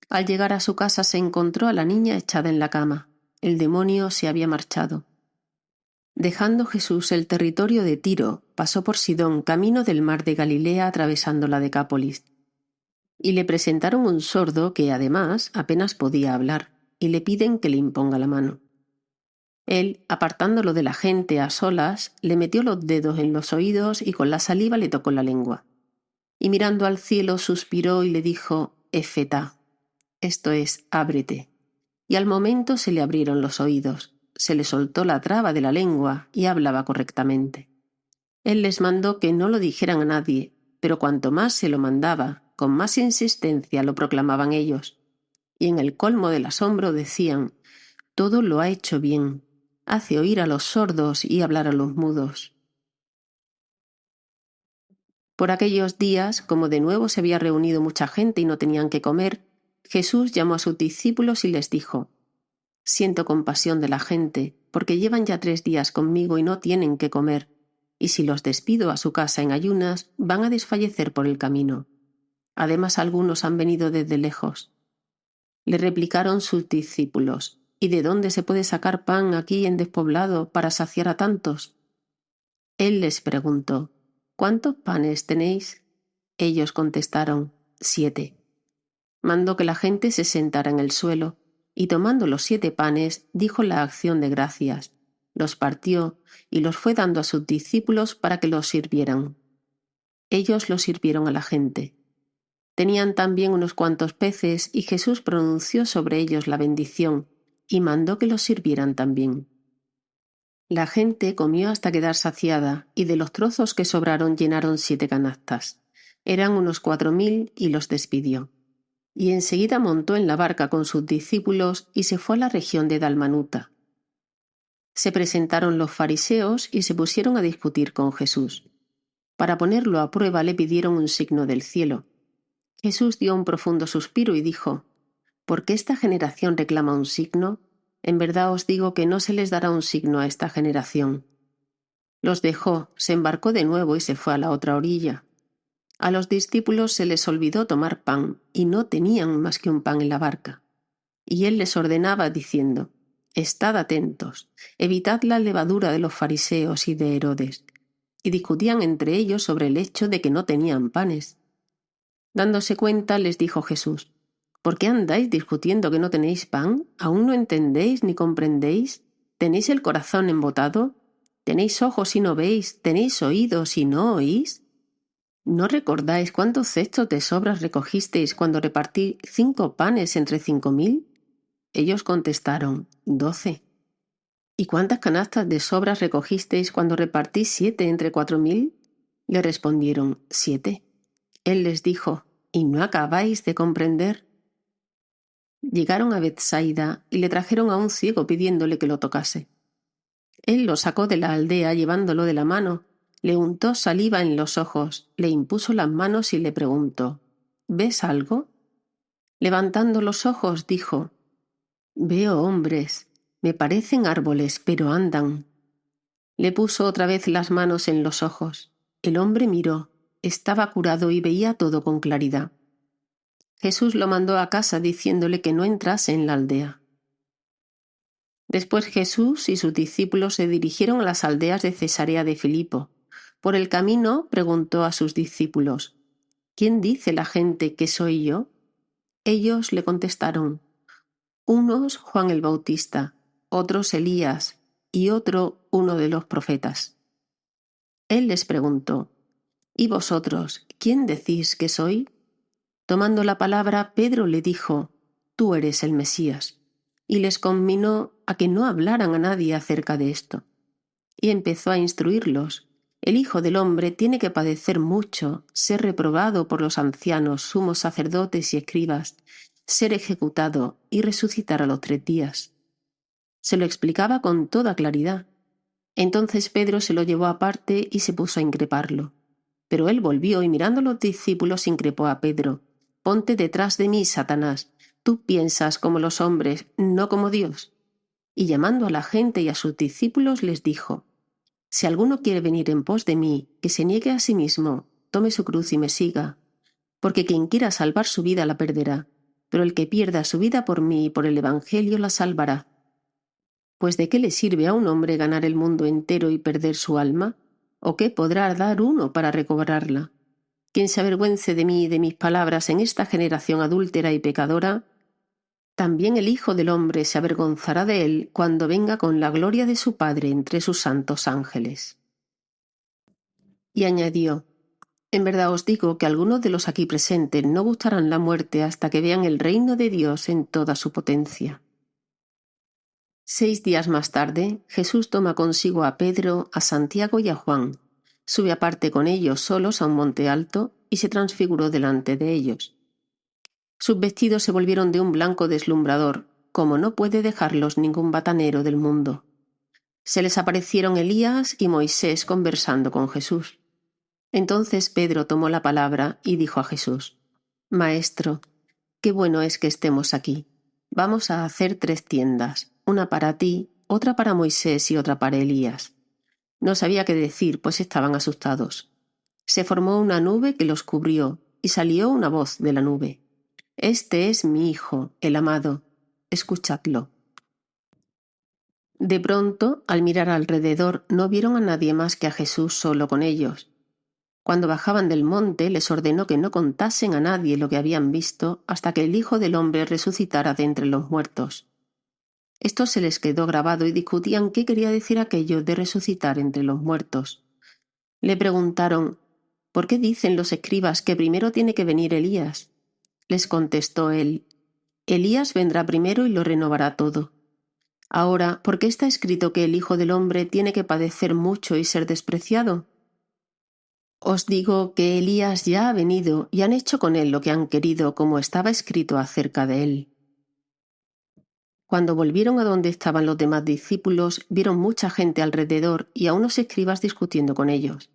Al llegar a su casa se encontró a la niña echada en la cama. El demonio se había marchado. Dejando Jesús el territorio de Tiro, pasó por Sidón, camino del mar de Galilea, atravesando la Decápolis. Y le presentaron un sordo que, además, apenas podía hablar, y le piden que le imponga la mano. Él, apartándolo de la gente a solas, le metió los dedos en los oídos y con la saliva le tocó la lengua. Y mirando al cielo suspiró y le dijo: Efetá, esto es, ábrete. Y al momento se le abrieron los oídos, se le soltó la traba de la lengua y hablaba correctamente. Él les mandó que no lo dijeran a nadie, pero cuanto más se lo mandaba, con más insistencia lo proclamaban ellos. Y en el colmo del asombro decían: todo lo ha hecho bien. Hace oír a los sordos y hablar a los mudos. Por aquellos días, como de nuevo se había reunido mucha gente y no tenían que comer, Jesús llamó a sus discípulos y les dijo: siento compasión de la gente, porque llevan ya 3 días conmigo y no tienen que comer, y si los despido a su casa en ayunas, van a desfallecer por el camino. Además, algunos han venido desde lejos. Le replicaron sus discípulos: ¿y de dónde se puede sacar pan aquí en despoblado para saciar a tantos? Él les preguntó: ¿cuántos panes tenéis? Ellos contestaron: 7. Mandó que la gente se sentara en el suelo, y tomando los 7 panes, dijo la acción de gracias, los partió y los fue dando a sus discípulos para que los sirvieran. Ellos los sirvieron a la gente. Tenían también unos cuantos peces, y Jesús pronunció sobre ellos la bendición, y mandó que los sirvieran también. La gente comió hasta quedar saciada, y de los trozos que sobraron llenaron 7 canastas. Eran unos 4.000 y los despidió. Y enseguida montó en la barca con sus discípulos y se fue a la región de Dalmanuta. Se presentaron los fariseos y se pusieron a discutir con Jesús. Para ponerlo a prueba le pidieron un signo del cielo. Jesús dio un profundo suspiro y dijo: ¿por qué esta generación reclama un signo? En verdad os digo que no se les dará un signo a esta generación. Los dejó, se embarcó de nuevo y se fue a la otra orilla. A los discípulos se les olvidó tomar pan, y no tenían más que un pan en la barca. Y él les ordenaba diciendo: estad atentos, evitad la levadura de los fariseos y de Herodes. Y discutían entre ellos sobre el hecho de que no tenían panes. Dándose cuenta, les dijo Jesús: ¿por qué andáis discutiendo que no tenéis pan? ¿Aún no entendéis ni comprendéis? ¿Tenéis el corazón embotado? ¿Tenéis ojos y no veis? ¿Tenéis oídos y no oís? ¿No recordáis cuántos cestos de sobras recogisteis cuando repartí 5 panes entre 5.000? Ellos contestaron: 12. ¿Y cuántas canastas de sobras recogisteis cuando repartí 7 entre 4.000? Le respondieron: 7. Él les dijo: ¿y no acabáis de comprender? Llegaron a Bethsaida y le trajeron a un ciego pidiéndole que lo tocase. Él lo sacó de la aldea llevándolo de la mano, le untó saliva en los ojos, le impuso las manos y le preguntó: ¿ves algo? Levantando los ojos dijo: veo hombres, me parecen árboles, pero andan. Le puso otra vez las manos en los ojos. El hombre miró, estaba curado y veía todo con claridad. Jesús lo mandó a casa diciéndole que no entrase en la aldea. Después Jesús y sus discípulos se dirigieron a las aldeas de Cesarea de Filipo. Por el camino preguntó a sus discípulos: ¿Quién dice la gente que soy yo? Ellos le contestaron: unos Juan el Bautista, otros Elías y otro uno de los profetas. Él les preguntó: ¿Y vosotros, quién decís que soy? Tomando la palabra, Pedro le dijo: Tú eres el Mesías. Y les conminó a que no hablaran a nadie acerca de esto. Y empezó a instruirlos: El Hijo del Hombre tiene que padecer mucho, ser reprobado por los ancianos, sumos sacerdotes y escribas, ser ejecutado y resucitar a los 3 días. Se lo explicaba con toda claridad. Entonces Pedro se lo llevó aparte y se puso a increparlo. Pero él volvió y mirando a los discípulos increpó a Pedro: Ponte detrás de mí, Satanás. Tú piensas como los hombres, no como Dios. Y llamando a la gente y a sus discípulos les dijo: Si alguno quiere venir en pos de mí, que se niegue a sí mismo, tome su cruz y me siga. Porque quien quiera salvar su vida la perderá, pero el que pierda su vida por mí y por el Evangelio la salvará. Pues ¿de qué le sirve a un hombre ganar el mundo entero y perder su alma? ¿O qué podrá dar uno para recobrarla? Quien se avergüence de mí y de mis palabras en esta generación adúltera y pecadora, también el Hijo del Hombre se avergonzará de él cuando venga con la gloria de su Padre entre sus santos ángeles. Y añadió: En verdad os digo que algunos de los aquí presentes no gustarán la muerte hasta que vean el reino de Dios en toda su potencia. 6 días más tarde, Jesús toma consigo a Pedro, a Santiago y a Juan, sube aparte con ellos solos a un monte alto y se transfiguró delante de ellos. Sus vestidos se volvieron de un blanco deslumbrador, como no puede dejarlos ningún batanero del mundo. Se les aparecieron Elías y Moisés conversando con Jesús. Entonces Pedro tomó la palabra y dijo a Jesús: Maestro, qué bueno es que estemos aquí. Vamos a hacer 3 tiendas, una para ti, otra para Moisés y otra para Elías. No sabía qué decir, pues estaban asustados. Se formó una nube que los cubrió y salió una voz de la nube: Este es mi Hijo, el amado, escuchadlo. De pronto, al mirar alrededor, no vieron a nadie más que a Jesús solo con ellos. Cuando bajaban del monte, les ordenó que no contasen a nadie lo que habían visto hasta que el Hijo del Hombre resucitara de entre los muertos. Esto se les quedó grabado y discutían qué quería decir aquello de resucitar entre los muertos. Le preguntaron: ¿Por qué dicen los escribas que primero tiene que venir Elías? Les contestó él: Elías vendrá primero y lo renovará todo. Ahora, ¿por qué está escrito que el Hijo del Hombre tiene que padecer mucho y ser despreciado? Os digo que Elías ya ha venido y han hecho con él lo que han querido, como estaba escrito acerca de él. Cuando volvieron a donde estaban los demás discípulos, vieron mucha gente alrededor y a unos escribas discutiendo con ellos.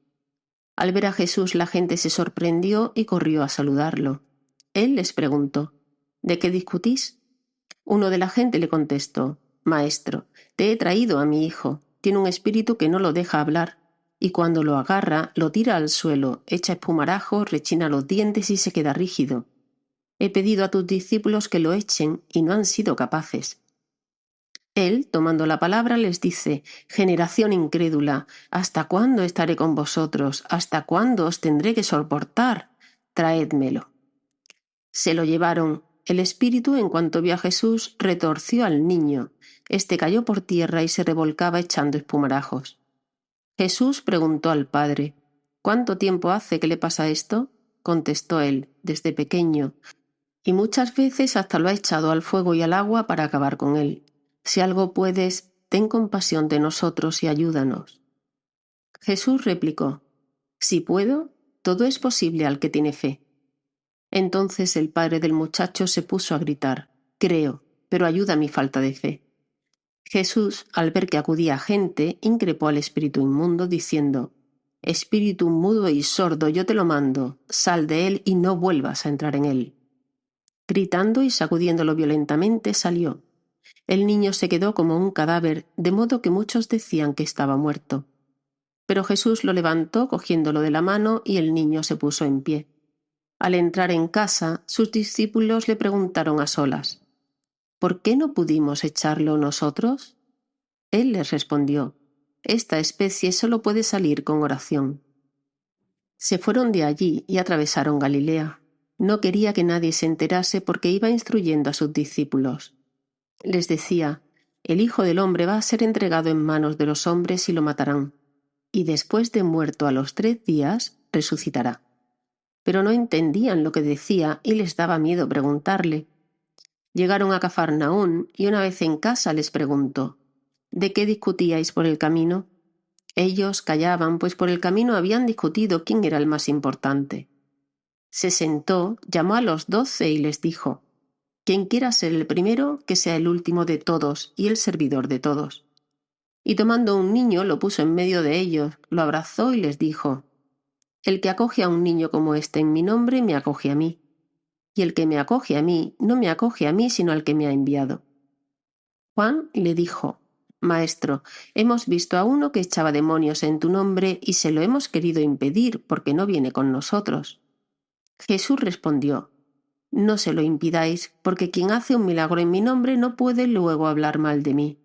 Al ver a Jesús, la gente se sorprendió y corrió a saludarlo. Él les preguntó: ¿De qué discutís? Uno de la gente le contestó: Maestro, te he traído a mi hijo. Tiene un espíritu que no lo deja hablar, y cuando lo agarra, lo tira al suelo, echa espumarajo, rechina los dientes y se queda rígido. He pedido a tus discípulos que lo echen y no han sido capaces. Él, tomando la palabra, les dice: Generación incrédula, ¿hasta cuándo estaré con vosotros? ¿Hasta cuándo os tendré que soportar? Traédmelo. Se lo llevaron. El espíritu, en cuanto vio a Jesús, retorció al niño. Este cayó por tierra y se revolcaba echando espumarajos. Jesús preguntó al padre: ¿Cuánto tiempo hace que le pasa esto? Contestó él: Desde pequeño, y muchas veces hasta lo ha echado al fuego y al agua para acabar con él. Si algo puedes, ten compasión de nosotros y ayúdanos. Jesús replicó: Si puedo, todo es posible al que tiene fe. Entonces el padre del muchacho se puso a gritar: Creo, pero ayuda mi falta de fe. Jesús, al ver que acudía gente, increpó al espíritu inmundo, diciendo: Espíritu mudo y sordo, yo te lo mando, sal de él y no vuelvas a entrar en él. Gritando y sacudiéndolo violentamente, salió. El niño se quedó como un cadáver, de modo que muchos decían que estaba muerto. Pero Jesús lo levantó cogiéndolo de la mano y el niño se puso en pie. Al entrar en casa, sus discípulos le preguntaron a solas: ¿Por qué no pudimos echarlo nosotros? Él les respondió: Esta especie solo puede salir con oración. Se fueron de allí y atravesaron Galilea. No quería que nadie se enterase porque iba instruyendo a sus discípulos. Les decía: El Hijo del Hombre va a ser entregado en manos de los hombres y lo matarán, y después de muerto a los 3 días, resucitará. Pero no entendían lo que decía y les daba miedo preguntarle. Llegaron a Cafarnaún y una vez en casa les preguntó: ¿De qué discutíais por el camino? Ellos callaban, pues por el camino habían discutido quién era el más importante. Se sentó, llamó a los 12 y les dijo: Quien quiera ser el primero, que sea el último de todos y el servidor de todos. Y tomando un niño lo puso en medio de ellos, lo abrazó y les dijo: El que acoge a un niño como este en mi nombre, me acoge a mí. Y el que me acoge a mí, no me acoge a mí, sino al que me ha enviado. Juan le dijo: Maestro, hemos visto a uno que echaba demonios en tu nombre y se lo hemos querido impedir porque no viene con nosotros. Jesús respondió: No se lo impidáis, porque quien hace un milagro en mi nombre no puede luego hablar mal de mí.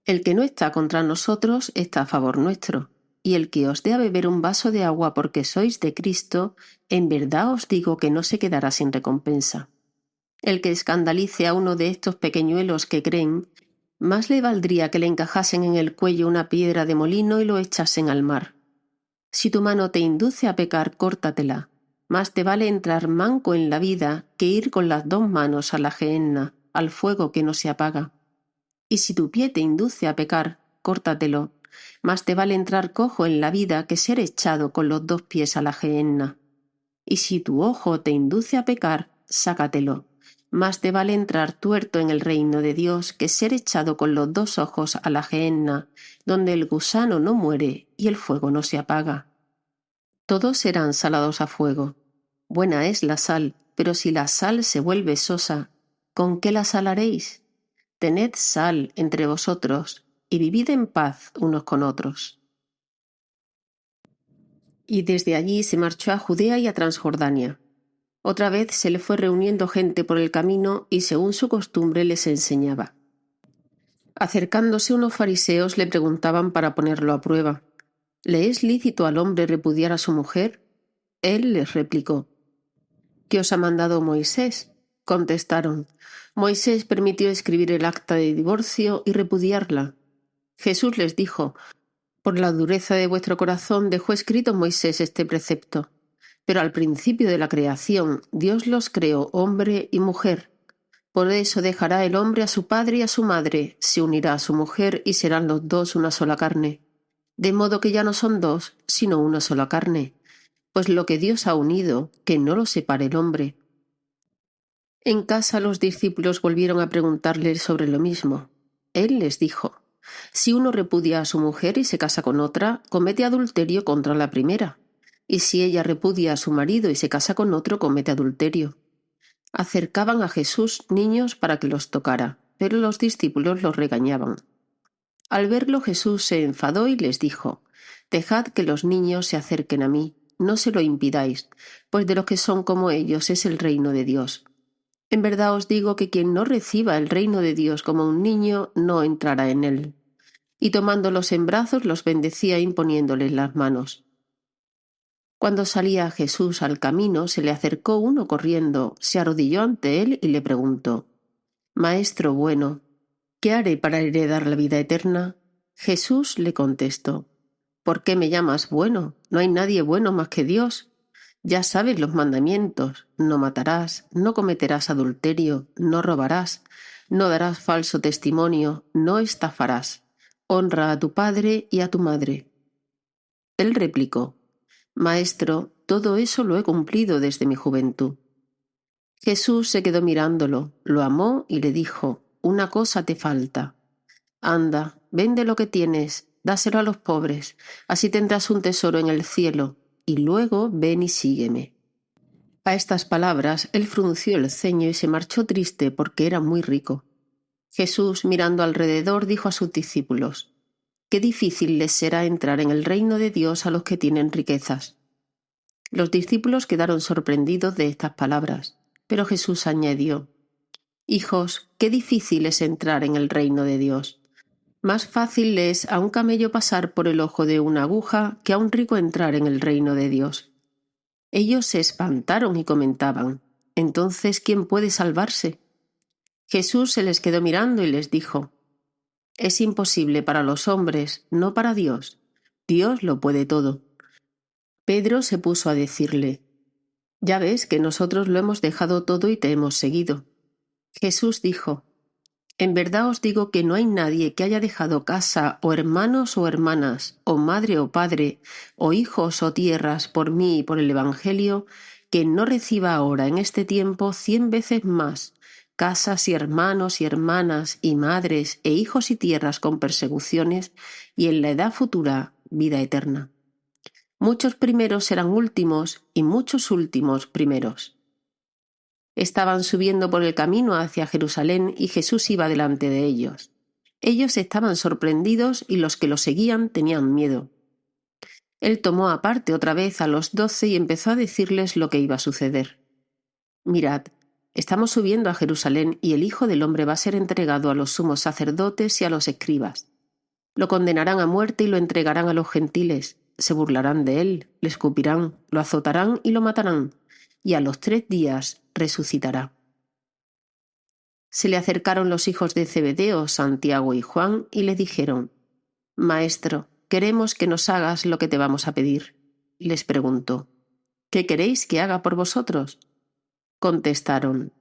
El que no está contra nosotros está a favor nuestro, y el que os dé a beber un vaso de agua porque sois de Cristo, en verdad os digo que no se quedará sin recompensa. El que escandalice a uno de estos pequeñuelos que creen, más le valdría que le encajasen en el cuello una piedra de molino y lo echasen al mar. Si tu mano te induce a pecar, córtatela. Más te vale entrar manco en la vida que ir con las 2 manos a la gehenna, al fuego que no se apaga. Y si tu pie te induce a pecar, córtatelo. Más te vale entrar cojo en la vida que ser echado con los 2 pies a la gehenna. Y si tu ojo te induce a pecar, sácatelo. Más te vale entrar tuerto en el reino de Dios que ser echado con los 2 ojos a la gehenna, donde el gusano no muere y el fuego no se apaga. Todos serán salados a fuego. Buena es la sal, pero si la sal se vuelve sosa, ¿con qué la salaréis? Tened sal entre vosotros y vivid en paz unos con otros. Y desde allí se marchó a Judea y a Transjordania. Otra vez se le fue reuniendo gente por el camino y según su costumbre les enseñaba. Acercándose unos fariseos le preguntaban para ponerlo a prueba: ¿Le es lícito al hombre repudiar a su mujer? Él les replicó: ¿Qué os ha mandado Moisés? Contestaron: Moisés permitió escribir el acta de divorcio y repudiarla. Jesús les dijo: Por la dureza de vuestro corazón dejó escrito Moisés este precepto. Pero al principio de la creación Dios los creó hombre y mujer. Por eso dejará el hombre a su padre y a su madre, se unirá a su mujer y serán los 2 una sola carne. De modo que ya no son 2, sino una sola carne. Pues lo que Dios ha unido, que no lo separe el hombre. En casa los discípulos volvieron a preguntarle sobre lo mismo. Él les dijo: Si uno repudia a su mujer y se casa con otra, comete adulterio contra la primera. Y si ella repudia a su marido y se casa con otro, comete adulterio. Acercaban a Jesús niños para que los tocara, pero los discípulos los regañaban. Al verlo Jesús se enfadó y les dijo: Dejad que los niños se acerquen a mí, no se lo impidáis, pues de los que son como ellos es el reino de Dios. En verdad os digo que quien no reciba el reino de Dios como un niño, no entrará en él. Y tomándolos en brazos los bendecía imponiéndoles las manos. Cuando salía Jesús al camino, se le acercó uno corriendo, se arrodilló ante él y le preguntó: Maestro bueno, ¿qué haré para heredar la vida eterna? Jesús le contestó: ¿Por qué me llamas bueno? No hay nadie bueno más que Dios. Ya sabes los mandamientos: no matarás, no cometerás adulterio, no robarás, no darás falso testimonio, no estafarás, honra a tu padre y a tu madre. Él replicó: Maestro, todo eso lo he cumplido desde mi juventud. Jesús se quedó mirándolo, lo amó y le dijo: Una cosa te falta. Anda, vende lo que tienes, dáselo a los pobres, así tendrás un tesoro en el cielo, y luego ven y sígueme. A estas palabras él frunció el ceño y se marchó triste porque era muy rico. Jesús, mirando alrededor, dijo a sus discípulos: «Qué difícil les será entrar en el reino de Dios a los que tienen riquezas». Los discípulos quedaron sorprendidos de estas palabras, pero Jesús añadió: «Hijos, qué difícil es entrar en el reino de Dios. Más fácil le es a un camello pasar por el ojo de una aguja que a un rico entrar en el reino de Dios». Ellos se espantaron y comentaban: «Entonces, ¿quién puede salvarse?». Jesús se les quedó mirando y les dijo: «Es imposible para los hombres, no para Dios. Dios lo puede todo». Pedro se puso a decirle: «Ya ves que nosotros lo hemos dejado todo y te hemos seguido». Jesús dijo: «En verdad os digo que no hay nadie que haya dejado casa o hermanos o hermanas, o madre o padre, o hijos o tierras por mí y por el Evangelio, que no reciba ahora en este tiempo 100 veces más casas y hermanos y hermanas y madres e hijos y tierras con persecuciones, y en la edad futura vida eterna. Muchos primeros serán últimos y muchos últimos primeros». Estaban subiendo por el camino hacia Jerusalén y Jesús iba delante de ellos. Ellos estaban sorprendidos y los que lo seguían tenían miedo. Él tomó aparte otra vez a los 12 y empezó a decirles lo que iba a suceder. «Mirad, estamos subiendo a Jerusalén y el Hijo del Hombre va a ser entregado a los sumos sacerdotes y a los escribas. Lo condenarán a muerte y lo entregarán a los gentiles. Se burlarán de él, le escupirán, lo azotarán y lo matarán, y a los 3 días resucitará». Se le acercaron los hijos de Zebedeo, Santiago y Juan, y le dijeron: «Maestro, queremos que nos hagas lo que te vamos a pedir». Les preguntó: «¿Qué queréis que haga por vosotros?». Contestaron: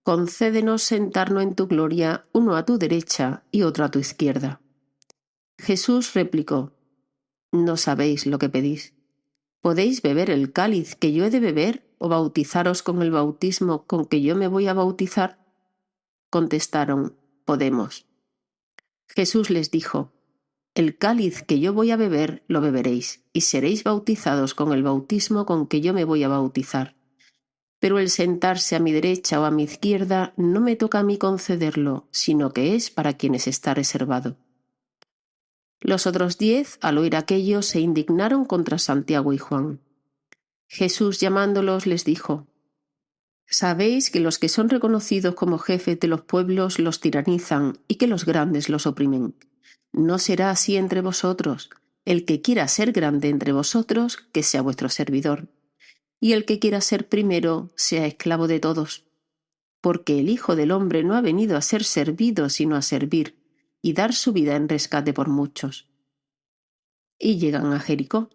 «Concédenos sentarnos en tu gloria, uno a tu derecha y otro a tu izquierda». Jesús replicó: «No sabéis lo que pedís. ¿Podéis beber el cáliz que yo he de beber o bautizaros con el bautismo con que yo me voy a bautizar?». Contestaron: «Podemos». Jesús les dijo: «El cáliz que yo voy a beber lo beberéis, y seréis bautizados con el bautismo con que yo me voy a bautizar. Pero el sentarse a mi derecha o a mi izquierda no me toca a mí concederlo, sino que es para quienes está reservado». Los otros 10, al oír aquello, se indignaron contra Santiago y Juan. Jesús, llamándolos, les dijo: «Sabéis que los que son reconocidos como jefes de los pueblos los tiranizan y que los grandes los oprimen. No será así entre vosotros. El que quiera ser grande entre vosotros, que sea vuestro servidor. Y el que quiera ser primero, sea esclavo de todos. Porque el Hijo del Hombre no ha venido a ser servido, sino a servir, y dar su vida en rescate por muchos». Y llegan a Jericó.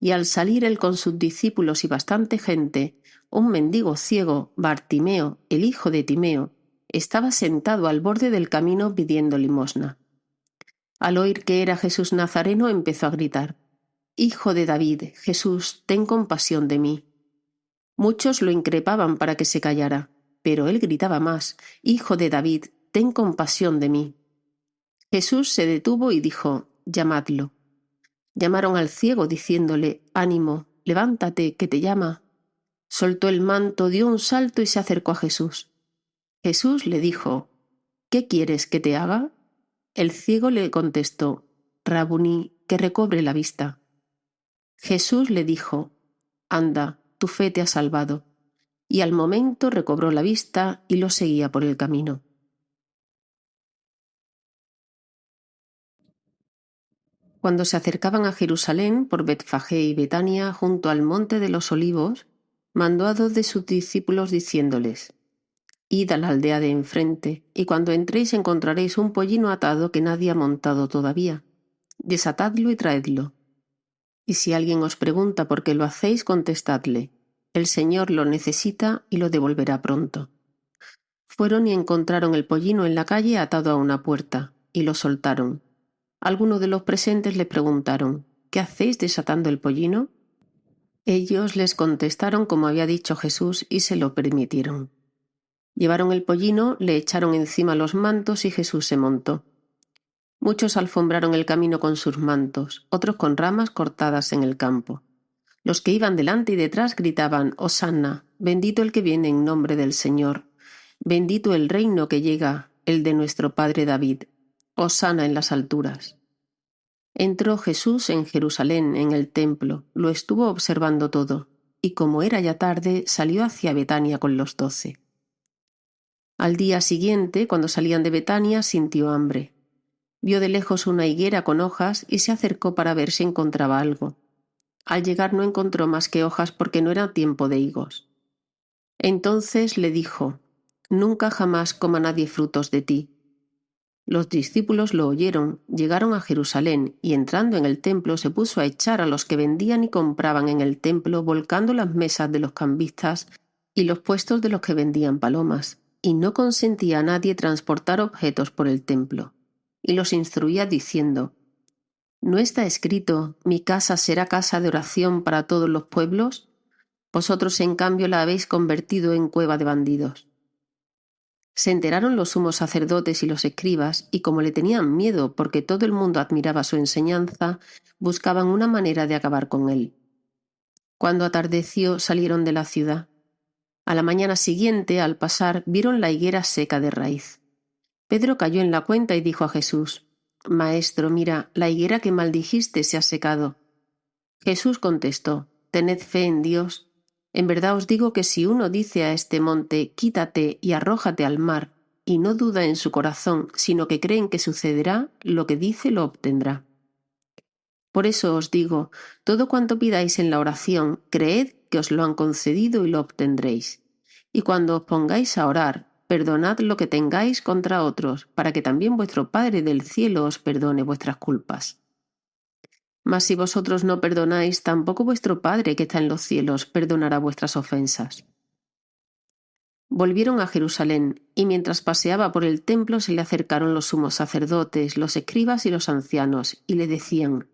Y al salir él con sus discípulos y bastante gente, un mendigo ciego, Bartimeo, el hijo de Timeo, estaba sentado al borde del camino pidiendo limosna. Al oír que era Jesús Nazareno, empezó a gritar: «Hijo de David, Jesús, ten compasión de mí». Muchos lo increpaban para que se callara, pero él gritaba más: «Hijo de David, ten compasión de mí». Jesús se detuvo y dijo: «Llamadlo». Llamaron al ciego diciéndole: «Ánimo, levántate, que te llama». Soltó el manto, dio un salto y se acercó a Jesús. Jesús le dijo: «¿Qué quieres que te haga?». El ciego le contestó: «Rabuní, que recobre la vista». Jesús le dijo: «Anda, tu fe te ha salvado». Y al momento recobró la vista y lo seguía por el camino. Cuando se acercaban a Jerusalén por Betfagé y Betania, junto al monte de los Olivos, mandó a 2 de sus discípulos diciéndoles: «Id a la aldea de enfrente, y cuando entréis encontraréis un pollino atado que nadie ha montado todavía. Desatadlo y traedlo. Y si alguien os pregunta por qué lo hacéis, contestadle: el Señor lo necesita y lo devolverá pronto». Fueron y encontraron el pollino en la calle atado a una puerta, y lo soltaron. Algunos de los presentes le preguntaron: «¿Qué hacéis desatando el pollino?». Ellos les contestaron como había dicho Jesús y se lo permitieron. Llevaron el pollino, le echaron encima los mantos y Jesús se montó. Muchos alfombraron el camino con sus mantos, otros con ramas cortadas en el campo. Los que iban delante y detrás gritaban: «Hosanna, bendito el que viene en nombre del Señor, bendito el reino que llega, el de nuestro padre David. Hosana en las alturas. Entró Jesús en Jerusalén, en el templo, lo estuvo observando todo, y como era ya tarde, salió hacia Betania con los 12. Al día siguiente, cuando salían de Betania, sintió hambre. Vio de lejos una higuera con hojas y se acercó para ver si encontraba algo. Al llegar no encontró más que hojas porque no era tiempo de higos. Entonces le dijo: «Nunca jamás coma nadie frutos de ti». Los discípulos lo oyeron, llegaron a Jerusalén y entrando en el templo se puso a echar a los que vendían y compraban en el templo, volcando las mesas de los cambistas y los puestos de los que vendían palomas, y no consentía a nadie transportar objetos por el templo. Y los instruía diciendo: ¿No está escrito: mi casa será casa de oración para todos los pueblos? Vosotros en cambio la habéis convertido en cueva de bandidos. Se enteraron los sumos sacerdotes y los escribas, y como le tenían miedo porque todo el mundo admiraba su enseñanza, buscaban una manera de acabar con él. Cuando atardeció, salieron de la ciudad. A la mañana siguiente, al pasar, vieron la higuera seca de raíz. Pedro cayó en la cuenta y dijo a Jesús: «Maestro, mira, la higuera que maldijiste se ha secado». Jesús contestó: «Tened fe en Dios. En verdad os digo que si uno dice a este monte: quítate y arrójate al mar, y no duda en su corazón, sino que cree en que sucederá, lo que dice lo obtendrá. Por eso os digo, todo cuanto pidáis en la oración, creed que os lo han concedido y lo obtendréis. Y cuando os pongáis a orar, perdonad lo que tengáis contra otros, para que también vuestro Padre del cielo os perdone vuestras culpas. Mas si vosotros no perdonáis, tampoco vuestro Padre que está en los cielos perdonará vuestras ofensas». Volvieron a Jerusalén, y mientras paseaba por el templo se le acercaron los sumos sacerdotes, los escribas y los ancianos, y le decían: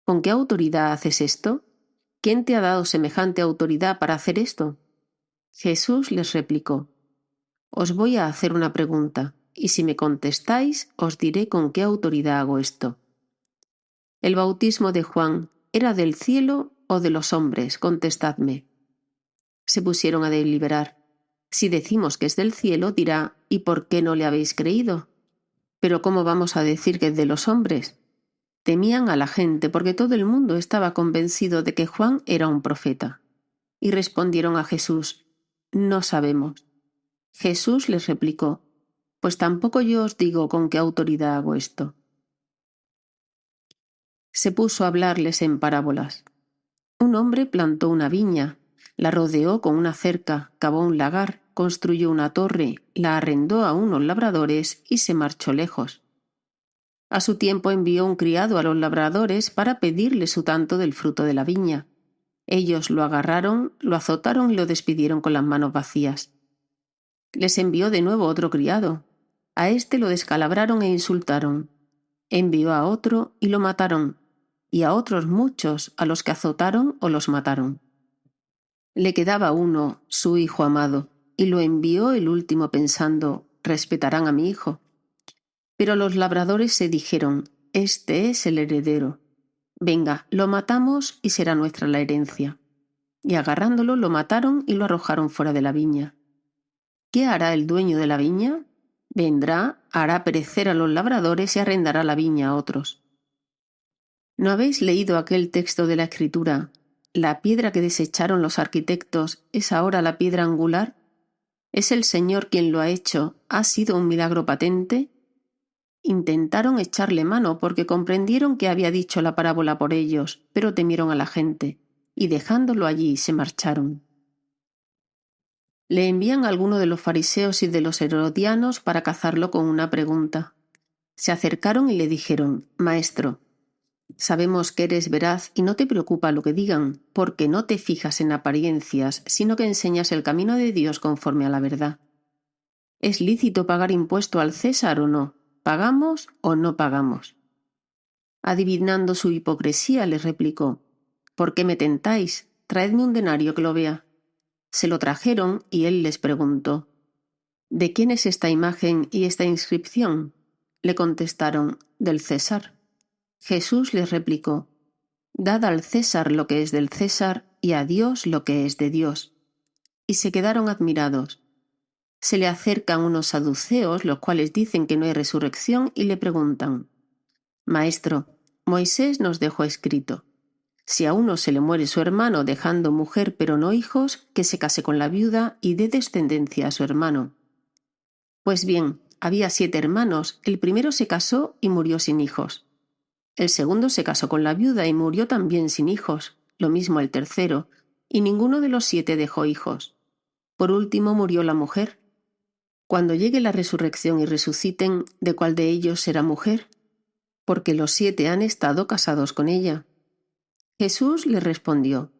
«¿Con qué autoridad haces esto? ¿Quién te ha dado semejante autoridad para hacer esto?» Jesús les replicó: «Os voy a hacer una pregunta, y si me contestáis, os diré con qué autoridad hago esto. ¿El bautismo de Juan era del cielo o de los hombres? Contestadme». Se pusieron a deliberar. Si decimos que es del cielo, dirá: «¿Y por qué no le habéis creído? Pero ¿cómo vamos a decir que es de los hombres?». Temían a la gente porque todo el mundo estaba convencido de que Juan era un profeta. Y respondieron a Jesús: «No sabemos». Jesús les replicó: «Pues tampoco yo os digo con qué autoridad hago esto». Se puso a hablarles en parábolas. Un hombre plantó una viña, la rodeó con una cerca, cavó un lagar, construyó una torre, la arrendó a unos labradores y se marchó lejos. A su tiempo envió un criado a los labradores para pedirle su tanto del fruto de la viña. Ellos lo agarraron, lo azotaron y lo despidieron con las manos vacías. Les envió de nuevo otro criado. A éste lo descalabraron e insultaron. Envió a otro y lo mataron, y a otros muchos a los que azotaron o los mataron. Le quedaba uno, su hijo amado, y lo envió el último pensando: respetarán a mi hijo. Pero los labradores se dijeron: este es el heredero. Venga, lo matamos y será nuestra la herencia. Y agarrándolo lo mataron y lo arrojaron fuera de la viña. ¿Qué hará el dueño de la viña? Vendrá, hará perecer a los labradores y arrendará la viña a otros. ¿No habéis leído aquel texto de la Escritura: la piedra que desecharon los arquitectos es ahora la piedra angular? ¿Es el Señor quien lo ha hecho? ¿Ha sido un milagro patente? Intentaron echarle mano porque comprendieron que había dicho la parábola por ellos, pero temieron a la gente, y dejándolo allí se marcharon. Le envían a alguno de los fariseos y de los herodianos para cazarlo con una pregunta. Se acercaron y le dijeron: «Maestro, sabemos que eres veraz y no te preocupa lo que digan, porque no te fijas en apariencias, sino que enseñas el camino de Dios conforme a la verdad. ¿Es lícito pagar impuesto al César o no? ¿Pagamos o no pagamos?». Adivinando su hipocresía, les replicó: «¿Por qué me tentáis? Traedme un denario que lo vea». Se lo trajeron y él les preguntó: «¿De quién es esta imagen y esta inscripción?». Le contestaron: «Del César». Jesús les replicó: «Dad al César lo que es del César y a Dios lo que es de Dios». Y se quedaron admirados. Se le acercan unos saduceos, los cuales dicen que no hay resurrección, y le preguntan: Maestro, Moisés nos dejó escrito: si a uno se le muere su hermano dejando mujer pero no hijos, que se case con la viuda y dé descendencia a su hermano. Pues bien, había 7 hermanos, el primero se casó y murió sin hijos. El segundo se casó con la viuda y murió también sin hijos, lo mismo el tercero, y ninguno de los 7 dejó hijos. Por último murió la mujer. Cuando llegue la resurrección y resuciten, ¿de cuál de ellos será mujer? Porque los 7 han estado casados con ella. Jesús le respondió: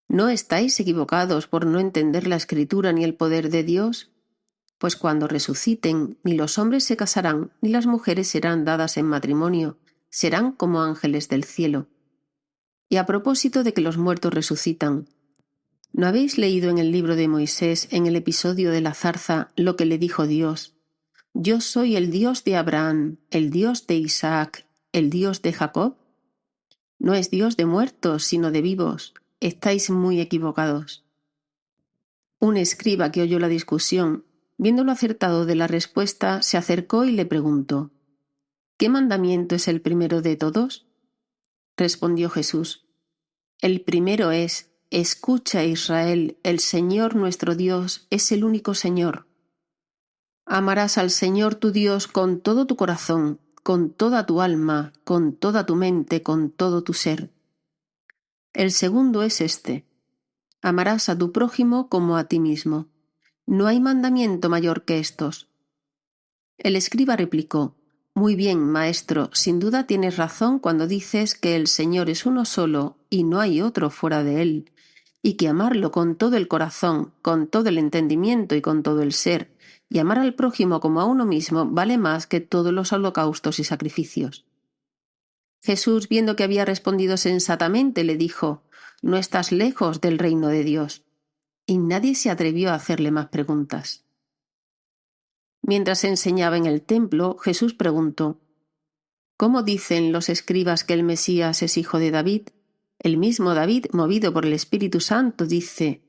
¿No estáis equivocados por no entender la Escritura ni el poder de Dios? Pues cuando resuciten, ni los hombres se casarán, ni las mujeres serán dadas en matrimonio, serán como ángeles del cielo. Y a propósito de que los muertos resucitan, ¿no habéis leído en el libro de Moisés, en el episodio de la zarza, lo que le dijo Dios? Yo soy el Dios de Abraham, el Dios de Isaac, el Dios de Jacob. No es Dios de muertos, sino de vivos. Estáis muy equivocados. Un escriba que oyó la discusión, viendo lo acertado de la respuesta, se acercó y le preguntó: ¿Qué mandamiento es el primero de todos? Respondió Jesús: El primero es: Escucha, Israel, el Señor nuestro Dios es el único Señor. Amarás al Señor tu Dios con todo tu corazón, con toda tu alma, con toda tu mente, con todo tu ser. El segundo es este: amarás a tu prójimo como a ti mismo. No hay mandamiento mayor que estos. El escriba replicó: Muy bien, maestro, sin duda tienes razón cuando dices que el Señor es uno solo y no hay otro fuera de él, y que amarlo con todo el corazón, con todo el entendimiento y con todo el ser, y amar al prójimo como a uno mismo vale más que todos los holocaustos y sacrificios. Jesús, viendo que había respondido sensatamente, le dijo: No estás lejos del reino de Dios. Y nadie se atrevió a hacerle más preguntas. Mientras enseñaba en el templo, Jesús preguntó: ¿Cómo dicen los escribas que el Mesías es hijo de David? El mismo David, movido por el Espíritu Santo, dice: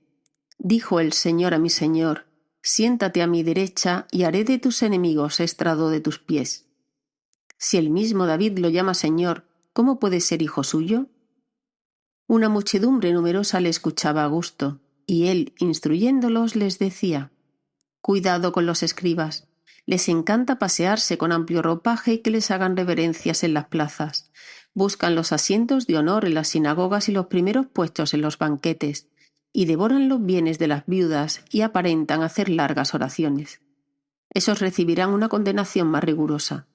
Dijo el Señor a mi Señor: Siéntate a mi derecha y haré de tus enemigos estrado de tus pies. Si el mismo David lo llama Señor, ¿cómo puede ser hijo suyo? Una muchedumbre numerosa le escuchaba a gusto, y él, instruyéndolos, les decía: Cuidado con los escribas. Les encanta pasearse con amplio ropaje y que les hagan reverencias en las plazas. Buscan los asientos de honor en las sinagogas y los primeros puestos en los banquetes, y devoran los bienes de las viudas y aparentan hacer largas oraciones. Esos recibirán una condenación más rigurosa.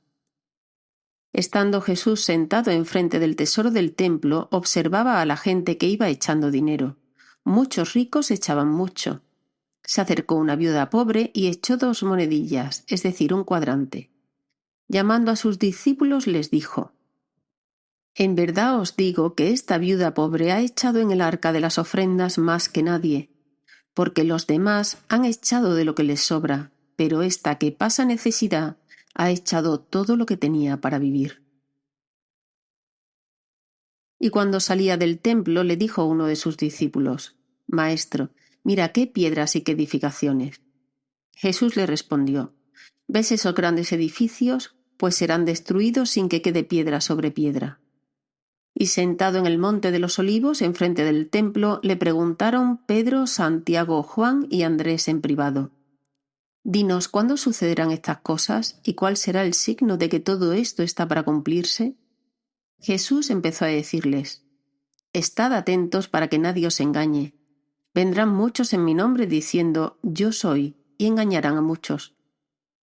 Estando Jesús sentado enfrente del tesoro del templo, observaba a la gente que iba echando dinero. Muchos ricos echaban mucho. Se acercó una viuda pobre y echó 2 monedillas, es decir, un cuadrante. Llamando a sus discípulos les dijo: En verdad os digo que esta viuda pobre ha echado en el arca de las ofrendas más que nadie, porque los demás han echado de lo que les sobra, pero esta que pasa necesidad ha echado todo lo que tenía para vivir. Y cuando salía del templo le dijo uno de sus discípulos: Maestro, mira qué piedras y qué edificaciones. Jesús le respondió: ¿Ves esos grandes edificios? Pues serán destruidos sin que quede piedra sobre piedra. Y sentado en el monte de los Olivos, enfrente del templo, le preguntaron Pedro, Santiago, Juan y Andrés en privado: Dinos, ¿cuándo sucederán estas cosas? ¿Y cuál será el signo de que todo esto está para cumplirse? Jesús empezó a decirles: Estad atentos para que nadie os engañe. Vendrán muchos en mi nombre diciendo: Yo soy, y engañarán a muchos.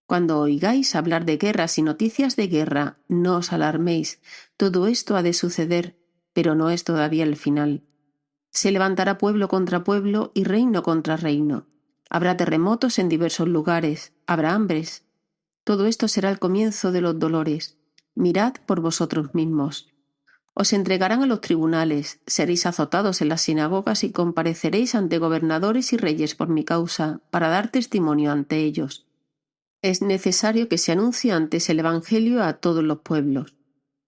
Cuando oigáis hablar de guerras y noticias de guerra, no os alarméis. Todo esto ha de suceder, pero no es todavía el final. Se levantará pueblo contra pueblo y reino contra reino. Habrá terremotos en diversos lugares, habrá hambres. Todo esto será el comienzo de los dolores. Mirad por vosotros mismos. Os entregarán a los tribunales, seréis azotados en las sinagogas y compareceréis ante gobernadores y reyes por mi causa, para dar testimonio ante ellos. Es necesario que se anuncie antes el Evangelio a todos los pueblos.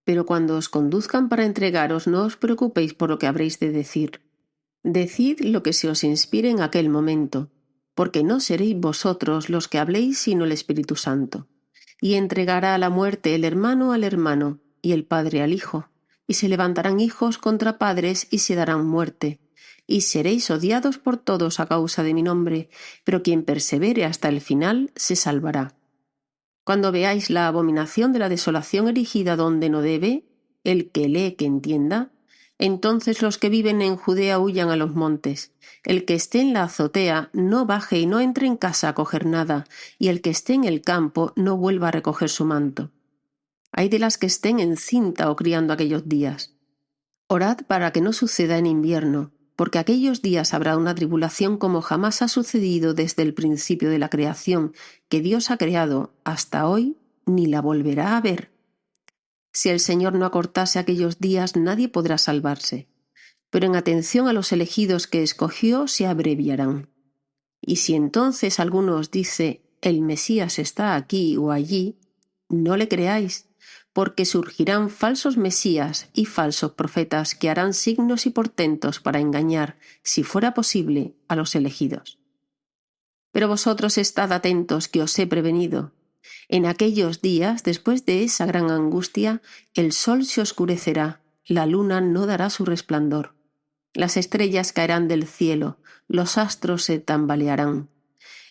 Pero cuando os conduzcan para entregaros, no os preocupéis por lo que habréis de decir. Decid lo que se os inspire en aquel momento, porque no seréis vosotros los que habléis, sino el Espíritu Santo. Y entregará a la muerte el hermano al hermano, y el padre al hijo, y se levantarán hijos contra padres y se darán muerte. Y seréis odiados por todos a causa de mi nombre, pero quien persevere hasta el final se salvará. Cuando veáis la abominación de la desolación erigida donde no debe, el que lee que entienda, entonces los que viven en Judea huyan a los montes. El que esté en la azotea no baje y no entre en casa a coger nada, y el que esté en el campo no vuelva a recoger su manto. Ay de las que estén encinta o criando aquellos días. Orad para que no suceda en invierno, porque aquellos días habrá una tribulación como jamás ha sucedido desde el principio de la creación que Dios ha creado hasta hoy, ni la volverá a ver. Si el Señor no acortase aquellos días, nadie podrá salvarse, pero en atención a los elegidos que escogió se abreviarán. Y si entonces alguno os dice, el Mesías está aquí o allí, no le creáis, porque surgirán falsos mesías y falsos profetas que harán signos y portentos para engañar, si fuera posible, a los elegidos. Pero vosotros estad atentos, que os he prevenido. En aquellos días, después de esa gran angustia, el sol se oscurecerá, la luna no dará su resplandor. Las estrellas caerán del cielo, los astros se tambalearán.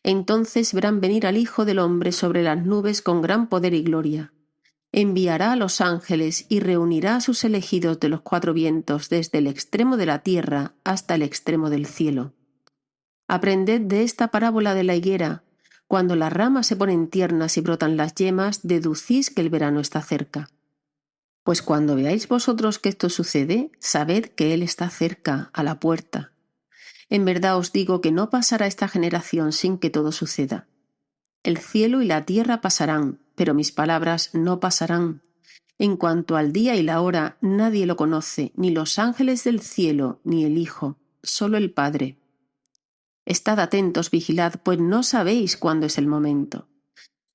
Entonces verán venir al Hijo del Hombre sobre las nubes con gran poder y gloria. Enviará a los ángeles y reunirá a sus elegidos de los cuatro vientos desde el extremo de la tierra hasta el extremo del cielo. Aprended de esta parábola de la higuera. Cuando las ramas se ponen tiernas y brotan las yemas, deducís que el verano está cerca. Pues cuando veáis vosotros que esto sucede, sabed que Él está cerca, a la puerta. En verdad os digo que no pasará esta generación sin que todo suceda. El cielo y la tierra pasarán, pero mis palabras no pasarán. En cuanto al día y la hora, nadie lo conoce, ni los ángeles del cielo, ni el Hijo, solo el Padre. Estad atentos, vigilad, pues no sabéis cuándo es el momento.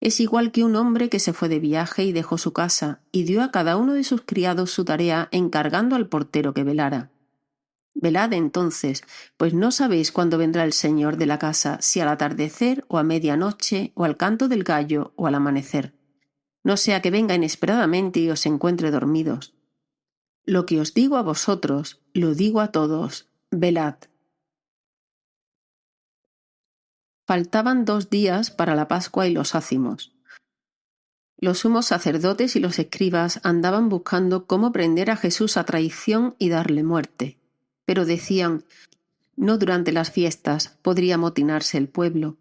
Es igual que un hombre que se fue de viaje y dejó su casa, y dio a cada uno de sus criados su tarea, encargando al portero que velara. Velad entonces, pues no sabéis cuándo vendrá el Señor de la casa, si al atardecer o a medianoche, o al canto del gallo, o al amanecer. No sea que venga inesperadamente y os encuentre dormidos. Lo que os digo a vosotros, lo digo a todos, velad. Faltaban 2 días para la Pascua y los ácimos. Los sumos sacerdotes y los escribas andaban buscando cómo prender a Jesús a traición y darle muerte. Pero decían, no durante las fiestas, podría amotinarse el pueblo.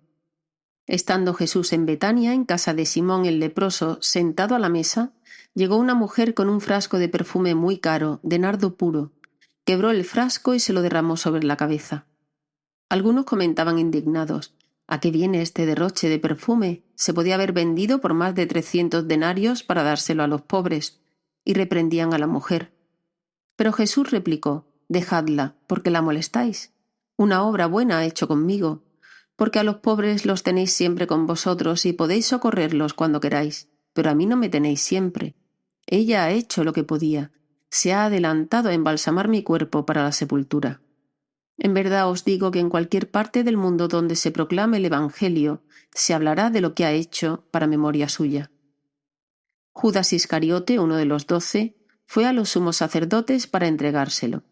Estando Jesús en Betania, en casa de Simón el leproso, sentado a la mesa, llegó una mujer con un frasco de perfume muy caro, de nardo puro. Quebró el frasco y se lo derramó sobre la cabeza. Algunos comentaban indignados, ¿a qué viene este derroche de perfume? Se podía haber vendido por más de 300 denarios para dárselo a los pobres. Y reprendían a la mujer. Pero Jesús replicó, dejadla, porque la molestáis. Una obra buena ha hecho conmigo, porque a los pobres los tenéis siempre con vosotros y podéis socorrerlos cuando queráis, pero a mí no me tenéis siempre. Ella ha hecho lo que podía, se ha adelantado a embalsamar mi cuerpo para la sepultura. En verdad os digo que en cualquier parte del mundo donde se proclame el Evangelio, se hablará de lo que ha hecho para memoria suya. Judas Iscariote, uno de los 12, fue a los sumos sacerdotes para entregárselo.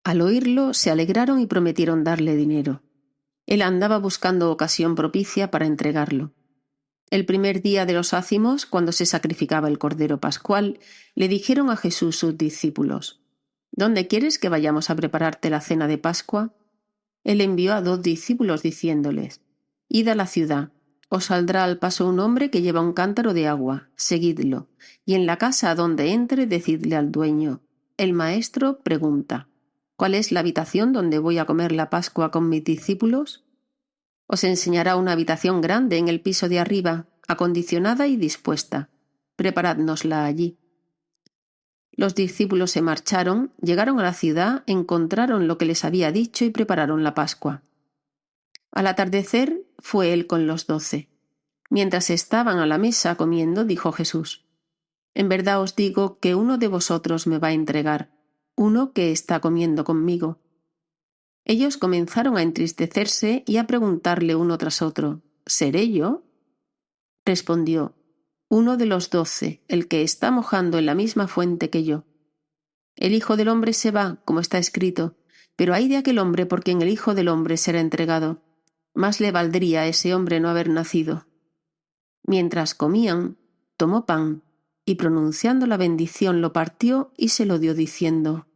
Al oírlo, se alegraron y prometieron darle dinero. Él andaba buscando ocasión propicia para entregarlo. El primer día de los ácimos, cuando se sacrificaba el cordero pascual, le dijeron a Jesús sus discípulos, ¿dónde quieres que vayamos a prepararte la cena de Pascua? Él envió a 2 discípulos diciéndoles, id a la ciudad, os saldrá al paso un hombre que lleva un cántaro de agua, seguidlo, y en la casa a donde entre decidle al dueño, el maestro pregunta, ¿cuál es la habitación donde voy a comer la Pascua con mis discípulos? Os enseñará una habitación grande en el piso de arriba, acondicionada y dispuesta. Preparádnosla allí. Los discípulos se marcharon, llegaron a la ciudad, encontraron lo que les había dicho y prepararon la Pascua. Al atardecer fue él con los 12. Mientras estaban a la mesa comiendo, dijo Jesús, en verdad os digo que uno de vosotros me va a entregar, uno que está comiendo conmigo. Ellos comenzaron a entristecerse y a preguntarle uno tras otro: ¿Seré yo? Respondió: uno de los 12, el que está mojando en la misma fuente que yo. El Hijo del Hombre se va, como está escrito, pero ay de aquel hombre por quien el Hijo del Hombre será entregado. Más le valdría a ese hombre no haber nacido. Mientras comían, tomó pan, y pronunciando la bendición lo partió y se lo dio diciendo: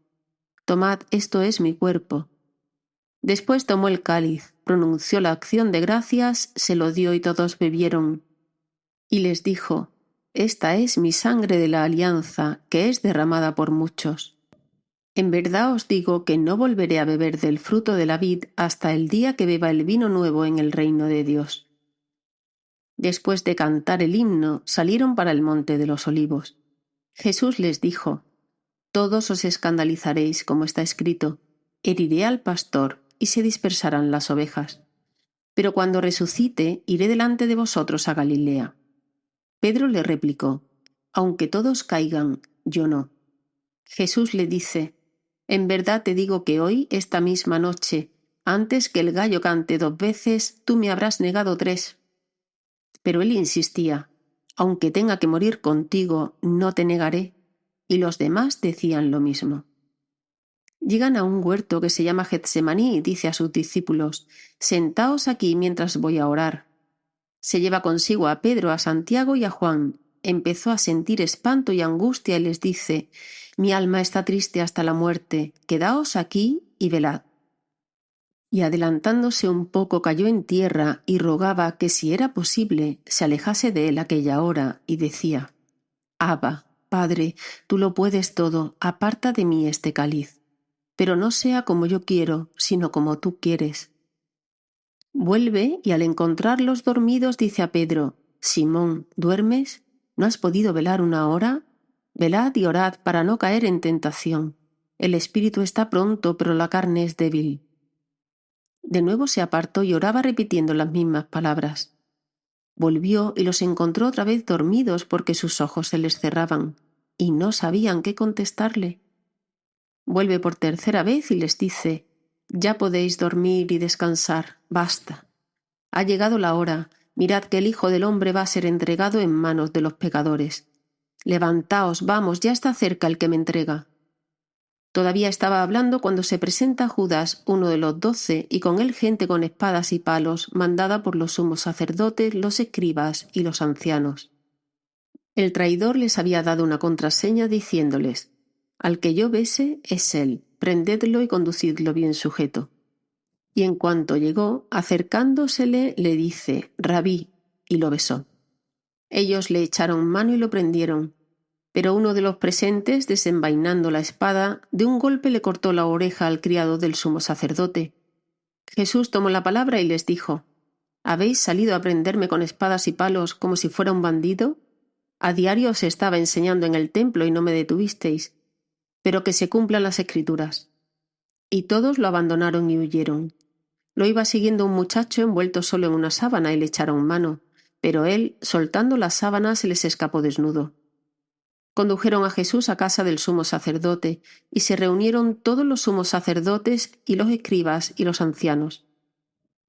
Tomad, esto es mi cuerpo. Después tomó el cáliz, pronunció la acción de gracias, se lo dio y todos bebieron. Y les dijo: Esta es mi sangre de la alianza, que es derramada por muchos. En verdad os digo que no volveré a beber del fruto de la vid hasta el día que beba el vino nuevo en el reino de Dios. Después de cantar el himno, salieron para el monte de los olivos. Jesús les dijo: Todos os escandalizaréis, como está escrito: Heriré al pastor, y se dispersarán las ovejas. Pero cuando resucite, iré delante de vosotros a Galilea. Pedro le replicó: Aunque todos caigan, yo no. Jesús le dice: En verdad te digo que hoy, esta misma noche, antes que el gallo cante 2 veces, tú me habrás negado 3. Pero él insistía: Aunque tenga que morir contigo, no te negaré. Y los demás decían lo mismo. Llegan a un huerto que se llama Getsemaní y dice a sus discípulos: Sentaos aquí mientras voy a orar. Se lleva consigo a Pedro, a Santiago y a Juan. Empezó a sentir espanto y angustia y les dice: Mi alma está triste hasta la muerte, quedaos aquí y velad. Y adelantándose un poco cayó en tierra y rogaba que, si era posible, se alejase de él aquella hora, y decía: Abba, Padre, tú lo puedes todo, aparta de mí este cáliz. Pero no sea como yo quiero, sino como tú quieres. Vuelve y al encontrarlos dormidos dice a Pedro: Simón, ¿duermes? ¿No has podido velar 1 hora? Velad y orad para no caer en tentación. El espíritu está pronto, pero la carne es débil. De nuevo se apartó y oraba repitiendo las mismas palabras. Volvió y los encontró otra vez dormidos porque sus ojos se les cerraban y no sabían qué contestarle. Vuelve por 3ª vez y les dice: Ya podéis dormir y descansar, basta. Ha llegado la hora, mirad que el Hijo del Hombre va a ser entregado en manos de los pecadores. Levantaos, vamos, ya está cerca el que me entrega. Todavía estaba hablando cuando se presenta Judas, uno de los 12, y con él gente con espadas y palos, mandada por los sumos sacerdotes, los escribas y los ancianos. El traidor les había dado una contraseña diciéndoles: Al que yo bese es él, prendedlo y conducidlo bien sujeto. Y en cuanto llegó, acercándosele, le dice: Rabí, y lo besó. Ellos le echaron mano y lo prendieron. Pero uno de los presentes, desenvainando la espada, de un golpe le cortó la oreja al criado del sumo sacerdote. Jesús tomó la palabra y les dijo: ¿Habéis salido a prenderme con espadas y palos como si fuera un bandido? A diario os estaba enseñando en el templo y no me detuvisteis. Pero que se cumplan las Escrituras. Y todos lo abandonaron y huyeron. Lo iba siguiendo un muchacho envuelto solo en una sábana y le echaron mano, pero él, soltando la sábana, se les escapó desnudo. Condujeron a Jesús a casa del sumo sacerdote, y se reunieron todos los sumos sacerdotes y los escribas y los ancianos.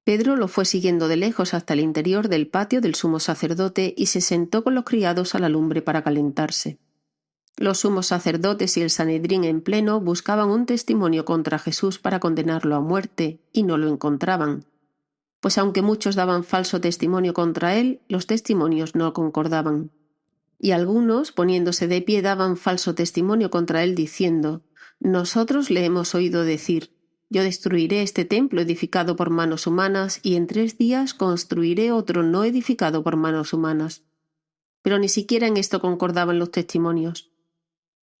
Pedro lo fue siguiendo de lejos hasta el interior del patio del sumo sacerdote y se sentó con los criados a la lumbre para calentarse. Los sumos sacerdotes y el Sanedrín en pleno buscaban un testimonio contra Jesús para condenarlo a muerte, y no lo encontraban. Pues aunque muchos daban falso testimonio contra él, los testimonios no concordaban. Y algunos, poniéndose de pie, daban falso testimonio contra él, diciendo: Nosotros le hemos oído decir: Yo destruiré este templo edificado por manos humanas, y en 3 días construiré otro no edificado por manos humanas. Pero ni siquiera en esto concordaban los testimonios.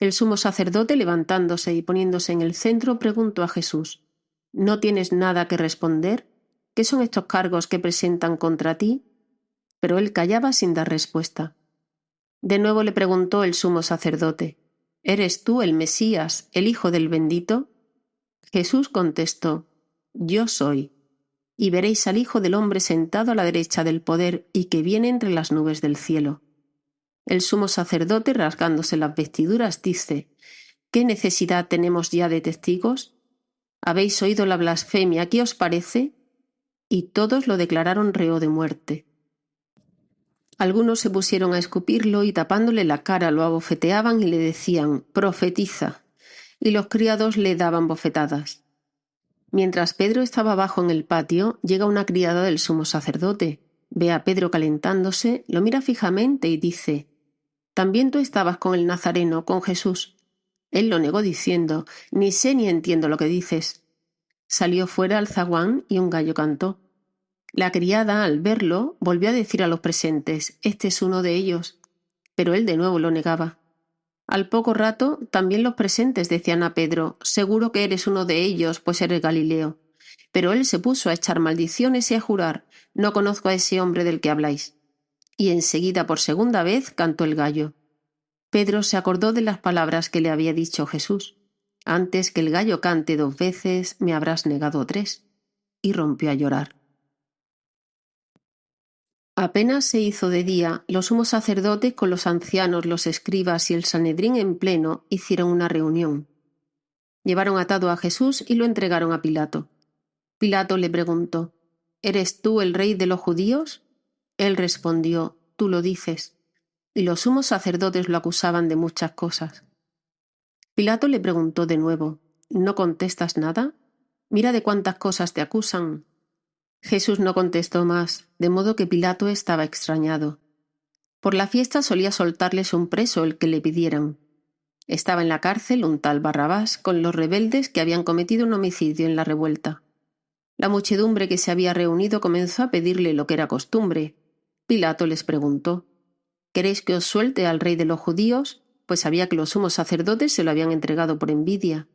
El sumo sacerdote, levantándose y poniéndose en el centro, preguntó a Jesús: ¿No tienes nada que responder? ¿Qué son estos cargos que presentan contra ti? Pero él callaba sin dar respuesta. De nuevo le preguntó el sumo sacerdote: ¿Eres tú el Mesías, el Hijo del Bendito? Jesús contestó: Yo soy. Y veréis al Hijo del Hombre sentado a la derecha del poder y que viene entre las nubes del cielo. El sumo sacerdote, rasgándose las vestiduras, dice: ¿Qué necesidad tenemos ya de testigos? Habéis oído la blasfemia, ¿qué os parece? Y todos lo declararon reo de muerte. Algunos se pusieron a escupirlo y tapándole la cara lo abofeteaban y le decían: «Profetiza», y los criados le daban bofetadas. Mientras Pedro estaba abajo en el patio, llega una criada del sumo sacerdote, ve a Pedro calentándose, lo mira fijamente y dice: «También tú estabas con el Nazareno, con Jesús». Él lo negó diciendo: «Ni sé ni entiendo lo que dices». Salió fuera al zaguán y un gallo cantó. La criada, al verlo, volvió a decir a los presentes: «Este es uno de ellos». Pero él de nuevo lo negaba. Al poco rato, también los presentes decían a Pedro: «Seguro que eres uno de ellos, pues eres Galileo». Pero él se puso a echar maldiciones y a jurar: «No conozco a ese hombre del que habláis». Y enseguida, por segunda vez, cantó el gallo. Pedro se acordó de las palabras que le había dicho Jesús: «Antes que el gallo cante 2 veces, me habrás negado 3». Y rompió a llorar. Apenas se hizo de día, los sumos sacerdotes con los ancianos, los escribas y el Sanedrín en pleno hicieron una reunión. Llevaron atado a Jesús y lo entregaron a Pilato. Pilato le preguntó: «¿Eres tú el rey de los judíos?». Él respondió: «Tú lo dices». Y los sumos sacerdotes lo acusaban de muchas cosas. Pilato le preguntó de nuevo: «¿No contestas nada? Mira de cuántas cosas te acusan». Jesús no contestó más, de modo que Pilato estaba extrañado. Por la fiesta solía soltarles un preso el que le pidieran. Estaba en la cárcel un tal Barrabás con los rebeldes que habían cometido un homicidio en la revuelta. La muchedumbre que se había reunido comenzó a pedirle lo que era costumbre. Pilato les preguntó: «¿Queréis que os suelte al rey de los judíos?», pues sabía que los sumos sacerdotes se lo habían entregado por envidia.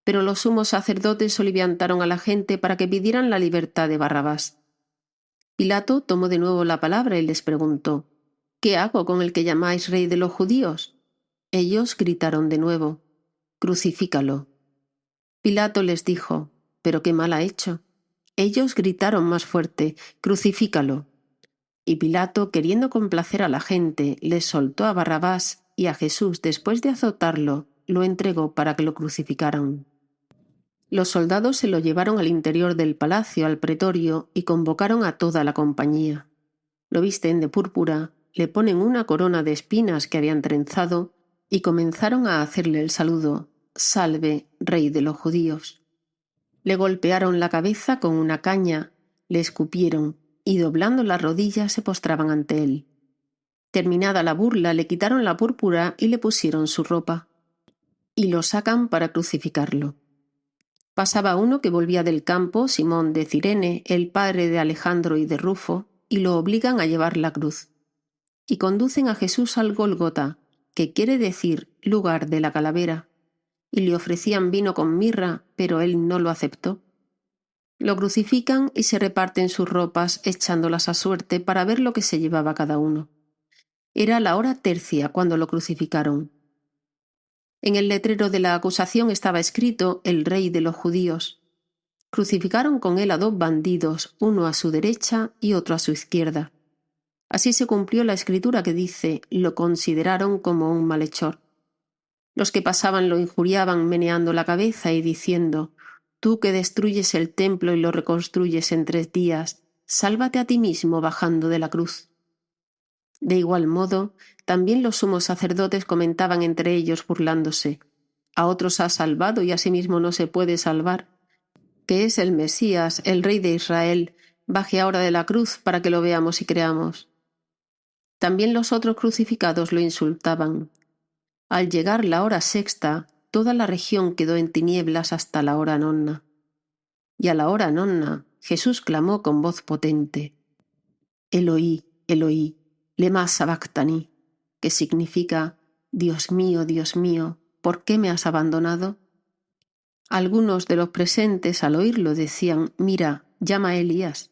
Pero los sumos sacerdotes soliviantaron a la gente para que pidieran la libertad de Barrabás. Pilato tomó de nuevo la palabra y les preguntó: «¿Qué hago con el que llamáis rey de los judíos?». Ellos gritaron de nuevo: «Crucifícalo». Pilato les dijo: «¿Pero qué mal ha hecho?». Ellos gritaron más fuerte: «Crucifícalo». Y Pilato, queriendo complacer a la gente, les soltó a Barrabás y a Jesús, después de azotarlo, lo entregó para que lo crucificaran. Los soldados se lo llevaron al interior del palacio, al pretorio, y convocaron a toda la compañía. Lo visten de púrpura, le ponen una corona de espinas que habían trenzado y comenzaron a hacerle el saludo: «Salve, rey de los judíos». Le golpearon la cabeza con una caña, le escupieron y doblando las rodillas se postraban ante él. Terminada la burla, le quitaron la púrpura y le pusieron su ropa. Y lo sacan para crucificarlo. Pasaba uno que volvía del campo, Simón de Cirene, el padre de Alejandro y de Rufo, y lo obligan a llevar la cruz. Y conducen a Jesús al Gólgota, que quiere decir lugar de la calavera, y le ofrecían vino con mirra, pero él no lo aceptó. Lo crucifican y se reparten sus ropas echándolas a suerte para ver lo que se llevaba cada uno. Era la hora tercia cuando lo crucificaron. En el letrero de la acusación estaba escrito: «El rey de los judíos». Crucificaron con él a 2 bandidos, uno a su derecha y otro a su izquierda. Así se cumplió la escritura que dice: «Lo consideraron como un malhechor». Los que pasaban lo injuriaban meneando la cabeza y diciendo: «Tú que destruyes el templo y lo reconstruyes en 3 días, sálvate a ti mismo bajando de la cruz». De igual modo, también los sumos sacerdotes comentaban entre ellos burlándose: «A otros ha salvado y a sí mismo no se puede salvar. Que es el Mesías, el Rey de Israel, baje ahora de la cruz para que lo veamos y creamos». También los otros crucificados lo insultaban. Al llegar la hora sexta, toda la región quedó en tinieblas hasta la hora nona. Y a la hora nona, Jesús clamó con voz potente: «Eloí, Eloí, lema sabactani», que significa: Dios mío, ¿por qué me has abandonado?». Algunos de los presentes al oírlo decían: «Mira, llama a Elías».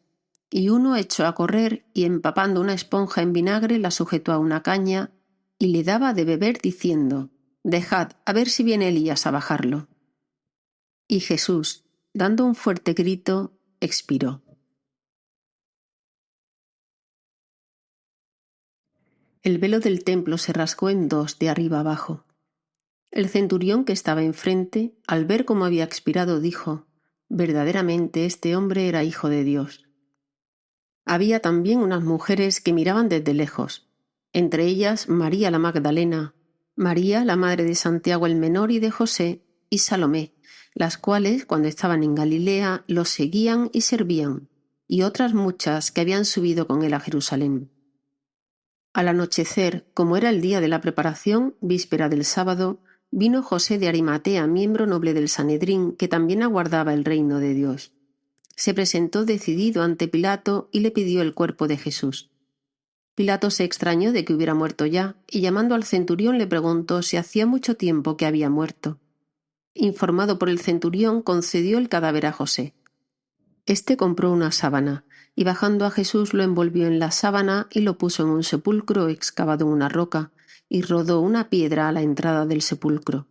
Y uno echó a correr y empapando una esponja en vinagre la sujetó a una caña y le daba de beber diciendo: «Dejad, a ver si viene Elías a bajarlo». Y Jesús, dando un fuerte grito, expiró. El velo del templo se rasgó en 2 de arriba abajo. El centurión que estaba enfrente, al ver cómo había expirado, dijo: Verdaderamente este hombre era hijo de Dios. Había también unas mujeres que miraban desde lejos, entre ellas María la Magdalena, María la madre de Santiago el menor y de José, y Salomé, las cuales, cuando estaban en Galilea, los seguían y servían, y otras muchas que habían subido con él a Jerusalén. Al anochecer, como era el día de la preparación, víspera del sábado, vino José de Arimatea, miembro noble del Sanedrín, que también aguardaba el reino de Dios. Se presentó decidido ante Pilato y le pidió el cuerpo de Jesús. Pilato se extrañó de que hubiera muerto ya, y llamando al centurión le preguntó si hacía mucho tiempo que había muerto. Informado por el centurión, concedió el cadáver a José. Este compró una sábana, y bajando a Jesús lo envolvió en la sábana y lo puso en un sepulcro excavado en una roca, y rodó una piedra a la entrada del sepulcro.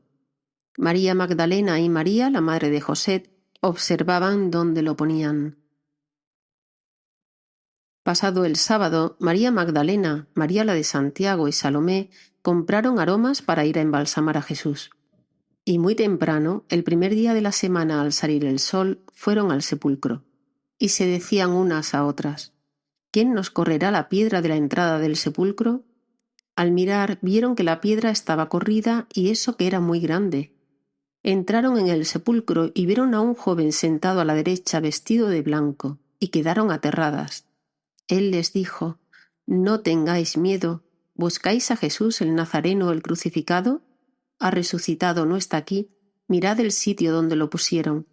María Magdalena y María, la madre de José, observaban dónde lo ponían. Pasado el sábado, María Magdalena, María la de Santiago y Salomé compraron aromas para ir a embalsamar a Jesús. Y muy temprano, el primer día de la semana al salir el sol, fueron al sepulcro. Y se decían unas a otras: ¿Quién nos correrá la piedra de la entrada del sepulcro? Al mirar vieron que la piedra estaba corrida y eso que era muy grande. Entraron en el sepulcro y vieron a un joven sentado a la derecha vestido de blanco, y quedaron aterradas. Él les dijo: No tengáis miedo, ¿buscáis a Jesús el Nazareno, el crucificado? Ha resucitado, no está aquí, mirad el sitio donde lo pusieron.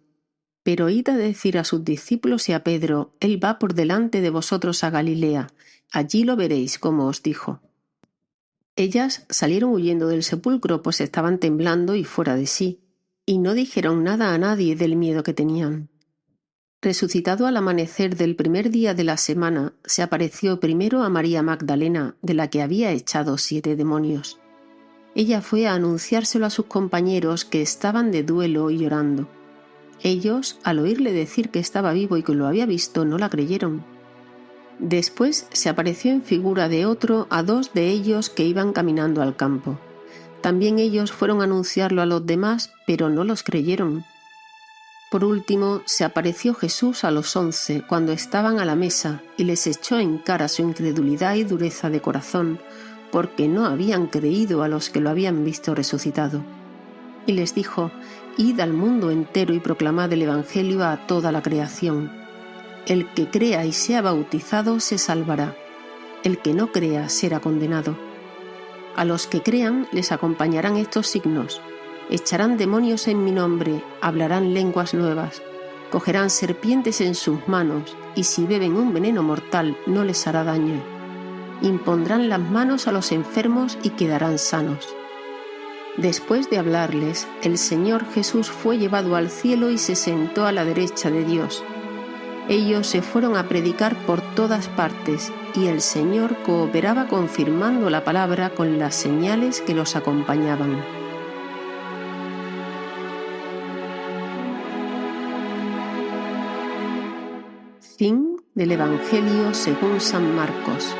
Pero id a decir a sus discípulos y a Pedro: Él va por delante de vosotros a Galilea, allí lo veréis como os dijo. Ellas salieron huyendo del sepulcro, pues estaban temblando y fuera de sí, y no dijeron nada a nadie del miedo que tenían. Resucitado al amanecer del primer día de la semana, se apareció primero a María Magdalena, de la que había echado 7 demonios. Ella fue a anunciárselo a sus compañeros, que estaban de duelo y llorando. Ellos, al oírle decir que estaba vivo y que lo había visto, no la creyeron. Después se apareció en figura de otro a 2 de ellos que iban caminando al campo. También ellos fueron a anunciarlo a los demás, pero no los creyeron. Por último, se apareció Jesús a los 11 cuando estaban a la mesa y les echó en cara su incredulidad y dureza de corazón, porque no habían creído a los que lo habían visto resucitado. Y les dijo: Id al mundo entero y proclamad el Evangelio a toda la creación. El que crea y sea bautizado se salvará. El que no crea será condenado. A los que crean les acompañarán estos signos: echarán demonios en mi nombre, hablarán lenguas nuevas, cogerán serpientes en sus manos, y si beben un veneno mortal no les hará daño. Impondrán las manos a los enfermos y quedarán sanos. Después de hablarles, el Señor Jesús fue llevado al cielo y se sentó a la derecha de Dios. Ellos se fueron a predicar por todas partes, y el Señor cooperaba confirmando la palabra con las señales que los acompañaban. Fin del Evangelio según San Marcos.